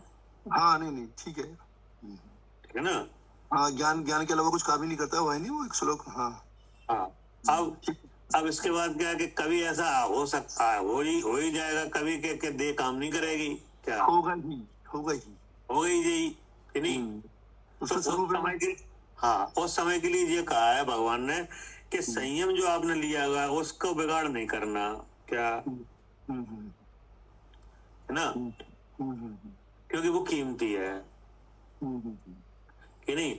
[SPEAKER 6] हाँ नहीं नहीं, ठीक है,
[SPEAKER 3] ठीक है ना।
[SPEAKER 6] हाँ, ज्ञान ज्ञान के अलावा कुछ काम ही नहीं करता, वो है नहीं, वो एक श्लोक। हाँ
[SPEAKER 3] हाँ, अब इसके बाद क्या है कि कभी ऐसा हो सकता है, हो ही जाएगा कभी के देह काम नहीं करेगी, क्या
[SPEAKER 6] होगा ही, होगा ही,
[SPEAKER 3] हो गई जी कि नहीं। तो उस समय के, हाँ, उस समय के लिए ये कहा है भगवान ने कि संयम जो आपने लिया हुआ है उसको बिगाड़ नहीं करना, क्या है ना, क्योंकि वो कीमती है कि नहीं।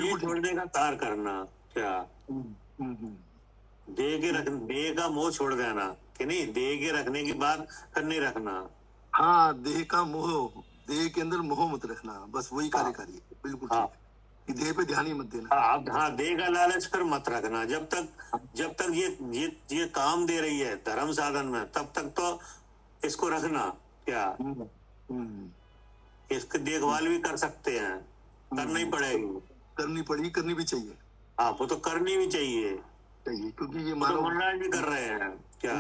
[SPEAKER 3] ये छोड़ने का तार करना, क्या देह का मोह छोड़ देना, कि नहीं, देह के रखने की बात करने रखना।
[SPEAKER 6] हाँ, देह का मोह, देह के अंदर मोह मत रखना, बस वही कार्यकारी है, बिल्कुल ठीक है, देह पे ध्यान ही मत देना।
[SPEAKER 3] हाँ, देह का लालच फिर मत रखना। जब तक ये काम दे रही है धर्म साधन में, तब तक तो इसको रखना, क्या इसकी देखभाल भी कर सकते हैं, करनी पड़ेगी,
[SPEAKER 6] करनी भी चाहिए।
[SPEAKER 3] हाँ, वो तो करनी भी चाहिए,
[SPEAKER 6] क्योंकि ये
[SPEAKER 3] मानव मनोरंजन भी कर रहे हैं, क्या।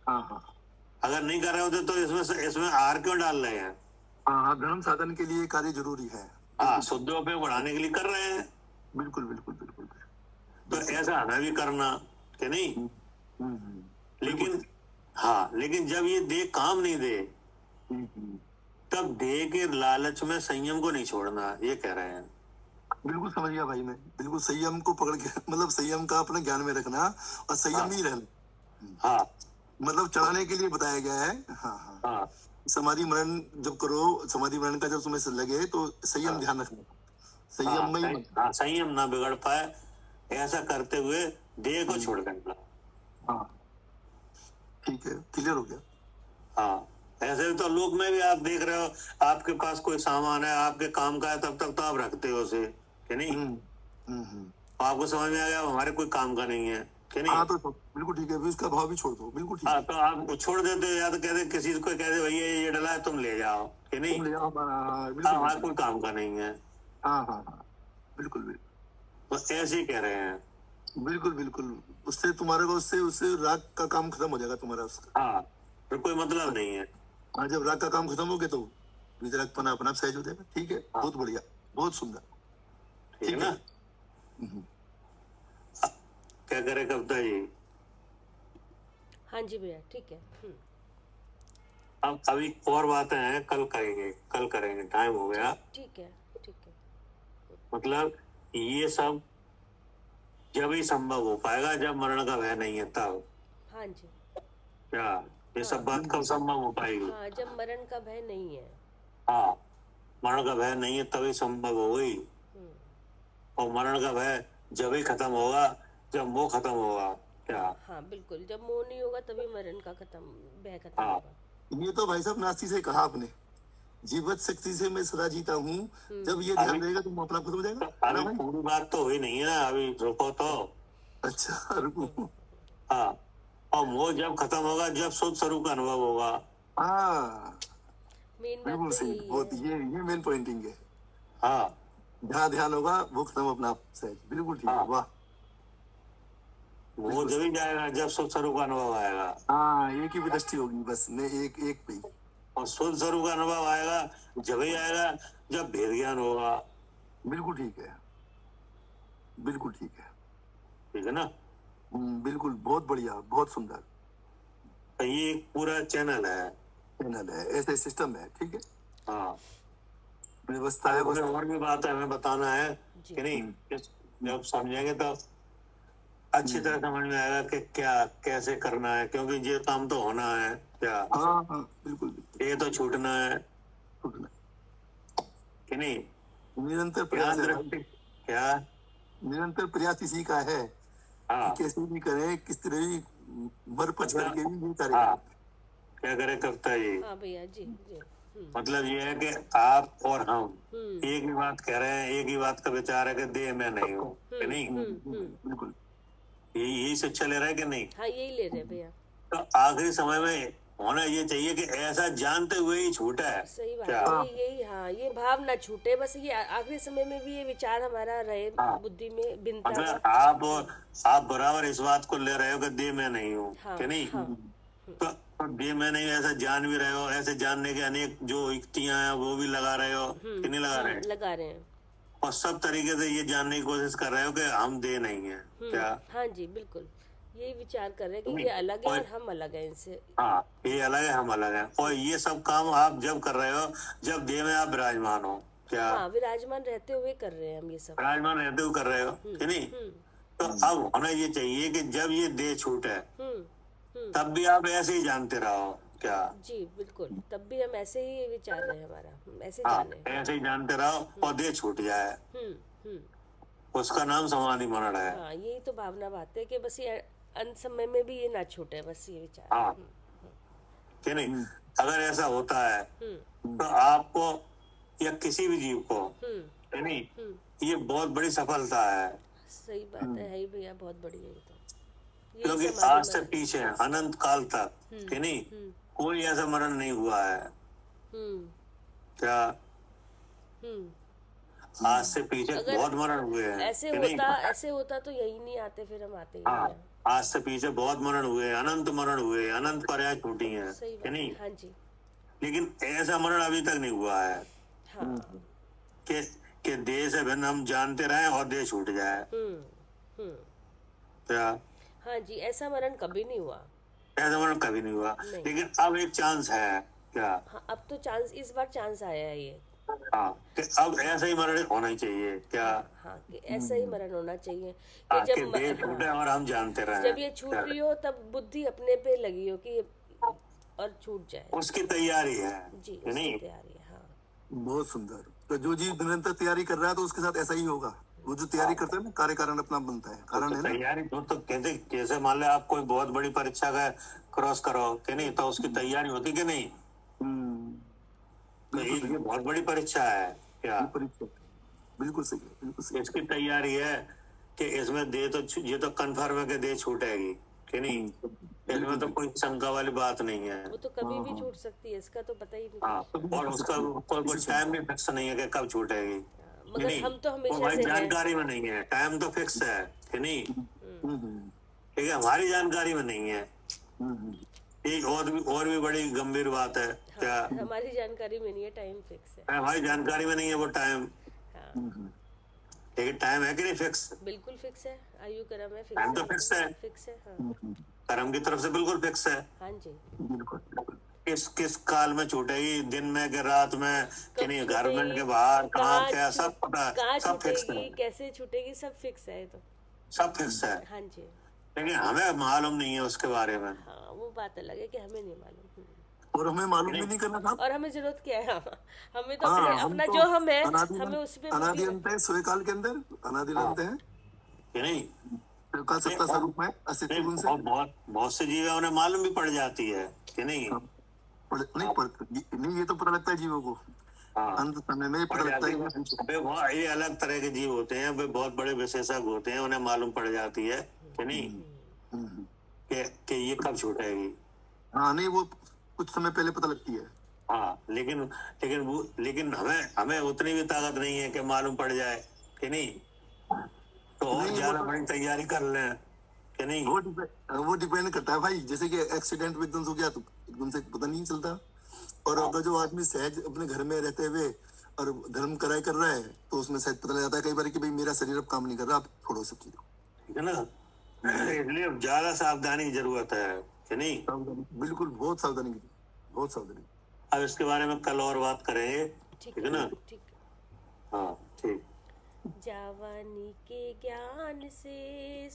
[SPEAKER 6] हाँ,
[SPEAKER 3] अगर नहीं कर रहे होते तो इसमें आर क्यों डाल रहे हैं।
[SPEAKER 6] हाँ, धर्म साधन के लिए कार्य जरूरी है।
[SPEAKER 3] हाँ, शुद्धोपयोग बढ़ाने के लिए कर रहे हैं।
[SPEAKER 6] बिल्कुल बिल्कुल बिल्कुल।
[SPEAKER 3] तो ऐसा हमें भी करना, कि नहीं। लेकिन जब ये देह काम नहीं दे, तब देह के लालच में संयम को नहीं छोड़ना, ये कह रहे हैं।
[SPEAKER 6] बिल्कुल समझ गया भाई मैं, बिल्कुल संयम को पकड़ के, मतलब संयम का अपने ज्ञान में रखना और संयम ही रहना।
[SPEAKER 3] हाँ,
[SPEAKER 6] मतलब चढ़ाने के लिए बताया गया है। हाँ, समाधि मरण जब करो, समाधि मरण का जब तुम्हें लगे तो संयम ध्यान रखना, संयम में
[SPEAKER 3] संयम ना बिगड़ पाए, ऐसा करते हुए देह को छोड़ देना।
[SPEAKER 6] हाँ, ठीक है, क्लियर हो गया।
[SPEAKER 3] हाँ, ऐसे तो लोक में भी आप देख रहे हो, आपके पास कोई सामान है, आपके काम का है, तब तक तो आप रखते हो उसे, कि नहीं। आपको समझ में आ गया हमारे कोई काम का नहीं है, कि नहीं।
[SPEAKER 6] हाँ, तो बिल्कुल ठीक है, उसका भाव भी छोड़ दो, बिल्कुल ठीक है।
[SPEAKER 3] हाँ, तो आप छोड़ देते हो, या तो कहते किसी को कहते भैया ये डला है तुम ले जाओ, कि नहीं। हमारा कोई काम का नहीं है।
[SPEAKER 6] हाँ, बिल्कुल
[SPEAKER 3] तो ऐसे ही कह रहे हैं।
[SPEAKER 6] बिल्कुल, उससे तुम्हारे को, उससे राग का काम खत्म हो जाएगा तुम्हारा, उसका।
[SPEAKER 3] हाँ, फिर कोई मतलब नहीं है।
[SPEAKER 6] हाँ, जब राग का काम खत्म हो गया तो वितरकपना अपना सहज हो जाएगा। ठीक है, बहुत बढ़िया, बहुत सुंदर,
[SPEAKER 3] ठीक है ना। क्या करे कविता जी।
[SPEAKER 1] हाँ जी भैया, ठीक है।
[SPEAKER 3] अब अभी और बातें हैं, कल करेंगे, टाइम हो गया।
[SPEAKER 1] ठीक है।
[SPEAKER 3] मतलब ये सब जब ही संभव हो पाएगा जब मरण का भय नहीं है तब।
[SPEAKER 1] हाँ जी,
[SPEAKER 3] क्या ये सब बात कब संभव हो पाएगी।
[SPEAKER 1] हाँ, जब मरण का भय नहीं है।
[SPEAKER 3] हाँ, मरण का भय नहीं है तभी संभव होगी। और मरण का भय जब ही खत्म होगा जब मोह खत्म होगा, क्या।
[SPEAKER 1] हाँ बिल्कुल, जब मोह नहीं होगा तभी मरण का भय खत्म होगा।
[SPEAKER 6] ये तो भाई साहब नास्ती से कहा आपने, जीवत शक्ति से मैं सदा जीता हूँ, जब ये ध्यान रहेगा तो अपना खत्म हो जाएगा।
[SPEAKER 3] अभी पूरी बात तो हुई नहीं है, अभी रुको तो।
[SPEAKER 6] अच्छा, रुको।
[SPEAKER 3] हाँ, और मोह जब खत्म होगा जब शुद्ध स्वरूप का अनुभव होगा।
[SPEAKER 6] हाँ,
[SPEAKER 1] मेन
[SPEAKER 6] बिल्कुल
[SPEAKER 1] बात तो
[SPEAKER 6] सही,
[SPEAKER 1] यही
[SPEAKER 6] बहुत
[SPEAKER 1] है।
[SPEAKER 6] ये मेन पॉइंटिंग है।
[SPEAKER 3] हाँ,
[SPEAKER 6] जहाँ ध्यान होगा वो खत्म अपना आप सहज, बिल्कुल ठीक है। वाह,
[SPEAKER 3] वो जब ही जाएगा जब शुद्ध स्वरूप का अनुभव आएगा।
[SPEAKER 6] हाँ, एक ही दृष्टि होगी बस, ने एक पे।
[SPEAKER 3] और शुद्ध स्वरूप का अनुभव आएगा जब ही आएगा जब भेद ज्ञान होगा।
[SPEAKER 6] बिल्कुल ठीक है, बिल्कुल ठीक है,
[SPEAKER 3] ठीक है ना।
[SPEAKER 6] बिल्कुल, बहुत बढ़िया, बहुत सुंदर।
[SPEAKER 3] तो ये एक पूरा चैनल है,
[SPEAKER 6] ऐसे सिस्टम है। ठीक है,
[SPEAKER 3] हाँ,
[SPEAKER 6] व्यवस्था है।
[SPEAKER 3] और भी बात है हमें बताना है, कि नहीं। जब समझेंगे तो अच्छी तरह समझ में आएगा कि क्या कैसे करना है, क्योंकि ये काम तो होना है क्या।
[SPEAKER 6] हाँ हाँ बिल्कुल
[SPEAKER 3] ये तो छूटना है
[SPEAKER 6] बिल्कुल।
[SPEAKER 3] कि नहीं।
[SPEAKER 6] निरंतर
[SPEAKER 3] क्या
[SPEAKER 6] प्रयास है,
[SPEAKER 3] दृष्टि, क्या
[SPEAKER 6] निरंतर प्रयास इसी का है
[SPEAKER 3] हाँ
[SPEAKER 6] कि कैसे भी करें, किस तरह भी मर पच करके भी ये कार्य
[SPEAKER 3] हाँ
[SPEAKER 6] करें।
[SPEAKER 3] क्या करे करता है ये।
[SPEAKER 1] हाँ भैया जी जी।
[SPEAKER 3] मतलब ये है कि आप और हम एक ही बात कह रहे हैं, एक ही बात का विचार है कि देह में नहीं हूँ कि नहीं।
[SPEAKER 6] बिल्कुल
[SPEAKER 3] यही शिक्षा ले रहा है कि नहीं।
[SPEAKER 1] हाँ यही ले रहे हैं भैया।
[SPEAKER 3] तो आखिरी समय में होना ये चाहिए कि ऐसा जानते हुए ही छूटा है।
[SPEAKER 1] सही बात
[SPEAKER 3] क्या?
[SPEAKER 1] है, यही हाँ, ये भाव ना छूटे, बस ये आखिरी समय में भी ये विचार हमारा रहे बुद्धि में भिन्नता
[SPEAKER 3] मतलब
[SPEAKER 1] का।
[SPEAKER 3] आप बराबर इस बात को ले रहे हो कि देह में नहीं हूँ
[SPEAKER 1] हाँ,
[SPEAKER 3] कि नहीं।
[SPEAKER 1] हाँ,
[SPEAKER 3] तो देह में नहीं ऐसा जान भी रहे हो, ऐसे जानने के अनेक जो युक्तियां हैं वो भी लगा रहे हो कि नहीं लगा रहे।
[SPEAKER 1] लगा रहे हैं।
[SPEAKER 3] और सब तरीके से ये जानने की कोशिश कर रहे हो कि हम देह नहीं है क्या।
[SPEAKER 1] हाँ जी बिल्कुल, यही विचार कर रहे हैं कि ये अलग है और हम अलग हैं इनसे।
[SPEAKER 3] हाँ ये अलग है, हम अलग हैं। और ये सब काम आप जब कर रहे हो जब देह में आप विराजमान हो क्या।
[SPEAKER 1] हाँ, विराजमान रहते हुए कर रहे हैं हम ये सब।
[SPEAKER 3] विराजमान रहते हुए कर रहे हो कि नहीं। तो अब होना ये चाहिए कि जब ये देह छूटे तब भी आप ऐसे ही जानते रहो क्या।
[SPEAKER 1] जी बिल्कुल, तब भी हम ऐसे ही विचार रहे हैं, हमारा हम ऐसे
[SPEAKER 3] हाँ
[SPEAKER 1] जाने।
[SPEAKER 3] ऐसे ही जानते रहो और देह छूट जाए, उसका नाम समाधि मरण है।
[SPEAKER 1] हाँ यही तो भावना बात है कि बस ये अंत समय में भी ये ना छूटे, बस ये विचार।
[SPEAKER 3] हाँ कि नहीं। अगर ऐसा होता है तो आपको या किसी भी जीव को कि नहीं ये बहुत बड़ी सफलता है।
[SPEAKER 1] सही बात है ही भैया, बहुत बढ़िया ये तो। यही
[SPEAKER 3] क्योंकि
[SPEAKER 1] समाधि
[SPEAKER 3] आज से
[SPEAKER 1] मरण।
[SPEAKER 3] पीछे अनंत काल तक कि नहीं कोई ऐसा मरण नहीं हुआ है क्या। आज से पीछे
[SPEAKER 1] अगर
[SPEAKER 3] बहुत मरण हुए हैं
[SPEAKER 1] ऐसे
[SPEAKER 3] कि नहीं।
[SPEAKER 1] ऐसे होता तो यही नहीं आते, फिर हम आते ही
[SPEAKER 3] हाँ
[SPEAKER 1] नहीं हैं।
[SPEAKER 3] आज से पीछे बहुत मरण हुए, अनंत मरण हुए, अनंत पर्याय छूटी हैं
[SPEAKER 1] सही
[SPEAKER 3] कि
[SPEAKER 1] बात
[SPEAKER 3] नहीं।
[SPEAKER 1] है, हाँ जी।
[SPEAKER 3] लेकिन ऐसा मरण अभी तक नहीं हुआ है
[SPEAKER 1] हाँ
[SPEAKER 3] कि देह से भिन्न हम जानते रहे और देह छूट जाए क्या।
[SPEAKER 1] हाँ जी, ऐसा मरण कभी नहीं हुआ।
[SPEAKER 3] ऐसा मरण कभी नहीं हुआ, लेकिन अब एक चांस है क्या।
[SPEAKER 1] हाँ अब तो चांस, इस बार चांस आया है ये।
[SPEAKER 3] हाँ कि अब ऐसा ही मरण होना ही चाहिए क्या।
[SPEAKER 1] हाँ कि ऐसा ही मरण होना चाहिए
[SPEAKER 3] हाँ,
[SPEAKER 1] कि
[SPEAKER 3] कि
[SPEAKER 1] जब
[SPEAKER 3] देह छूटे और हम जानते रहे।
[SPEAKER 1] जब ये छूट रही हो तब बुद्धि अपने पे लगी हो कि और छूट जाए,
[SPEAKER 3] उसकी तैयारी है
[SPEAKER 1] जी
[SPEAKER 3] कि नहीं।
[SPEAKER 1] उसकी तैयारी है। हाँ
[SPEAKER 6] बहुत सुंदर। तो जो जीव निरंतर तैयारी कर रहा है तो उसके साथ ऐसा ही होगा। वो जो तैयारी करता है ना, कार्य कारण अपना बनता है, कारण है ना।
[SPEAKER 3] तैयारी तो कहते जैसे मान ले आप कोई बहुत बड़ी परीक्षा का क्रॉस करो कि नहीं तो उसकी तैयारी होती कि नहीं। तो ये बहुत बड़ी परीक्षा है क्या।
[SPEAKER 6] बिल्कुल सही है, बिल्कुल सही।
[SPEAKER 3] इसकी तैयारी है कि इसमें दे तो ये तो कन्फर्म है कि दे छूटेगी कि नहीं। इसमें तो कोई शंका वाली बात नहीं है।
[SPEAKER 1] वो तो कभी भी छूट सकती है, इसका तो पता ही नहीं।
[SPEAKER 3] हाँ और उसका कोई टाइम भी फिक्स नहीं है कि कब छूटेगी।
[SPEAKER 1] मगर हम तो
[SPEAKER 3] वो
[SPEAKER 1] हमेशा
[SPEAKER 3] भाई
[SPEAKER 1] से हैं।
[SPEAKER 3] जानकारी में नहीं है, टाइम तो फिक्स है कि नहीं। ठीक है, हमारी जानकारी में नहीं है। एक और भी बड़ी गंभीर बात है क्या।
[SPEAKER 1] हमारी जानकारी में नहीं है, टाइम फिक्स है।
[SPEAKER 3] हमारी जानकारी में नहीं है वो टाइम। लेकिन टाइम है कि नहीं फिक्स।
[SPEAKER 1] बिल्कुल फिक्स है, आयु कर्म है,
[SPEAKER 3] टाइम तो फिक्स है,
[SPEAKER 1] फिक्स है। हाँ
[SPEAKER 3] कर्म की तरफ से बिल्कुल फिक्स है।
[SPEAKER 1] हाँ जी।
[SPEAKER 3] किस काल में छूटेगी, दिन में कि रात में कि नहीं, गारमेंट के बाहर कहाँ क्या सब पता है,
[SPEAKER 1] कहाँ
[SPEAKER 3] सब फिक्स
[SPEAKER 1] छूटेगी,
[SPEAKER 3] है,
[SPEAKER 1] कैसे छूटेगी, सब फिक्स है तो।
[SPEAKER 3] सब फिक्स है।
[SPEAKER 1] हाँ जी।
[SPEAKER 3] लेकिन हमें मालूम नहीं है उसके बारे में।
[SPEAKER 1] हाँ वो बात अलग है कि हमें नहीं मालूम।
[SPEAKER 6] और हमें मालूम भी नहीं करना था।
[SPEAKER 1] और हमें जरूरत क्या है, हमें तो
[SPEAKER 6] हाँ,
[SPEAKER 1] अपना
[SPEAKER 6] तो
[SPEAKER 1] जो हम है
[SPEAKER 6] अनादि
[SPEAKER 1] हमें उस पे
[SPEAKER 6] अनादि अंत है, स्वकाल के अंदर अनादि अंत है
[SPEAKER 3] कि नहीं।
[SPEAKER 6] काल सत्ता स्वरूप में अस्तित्व गुण से।
[SPEAKER 3] और बहुत से जीव उन्हें मालूम भी पड़ जाती है कि नहीं।
[SPEAKER 6] नहीं ये तो पता लगता है जीवों को। अंत समय में पता लगता है।
[SPEAKER 3] ये अलग तरह के जीव होते हैं, वे बहुत बड़े विशेषज्ञ होते हैं, उन्हें मालूम पड़ जाती है कि नहीं कि ये कब छूटेगी।
[SPEAKER 6] हाँ नहीं वो कुछ समय पहले पता लगती है।
[SPEAKER 3] हाँ लेकिन हमें उतनी भी ताकत नहीं है कि मालूम पड़ जाए कि नहीं। तो और ज्यादा बड़ी तैयारी कर लें कि नहीं।
[SPEAKER 6] वो डिपेंड करता है भाई। जैसे कि एक्सीडेंट में एकदम से हो गया तो एकदम से पता नहीं चलता। और अगर जो आदमी सहज अपने घर में रहते हुए और धर्म कराई कर रहा है तो उसमें शायद पता लग जाता है कई बार कि भाई मेरा शरीर अब काम नहीं कर रहा, आप छोड़ो सब चीजों।
[SPEAKER 3] ठीक है ना। इसलिए ज्यादा सावधानी की जरूरत है कि नहीं।
[SPEAKER 6] बिल्कुल बहुत सावधानी की, बहुत सावधानी।
[SPEAKER 3] अब इसके बारे में कल और बात करेंगे, ठीक है ना।
[SPEAKER 1] ठीक।
[SPEAKER 3] हाँ ठीक।
[SPEAKER 1] जवानी के ज्ञान से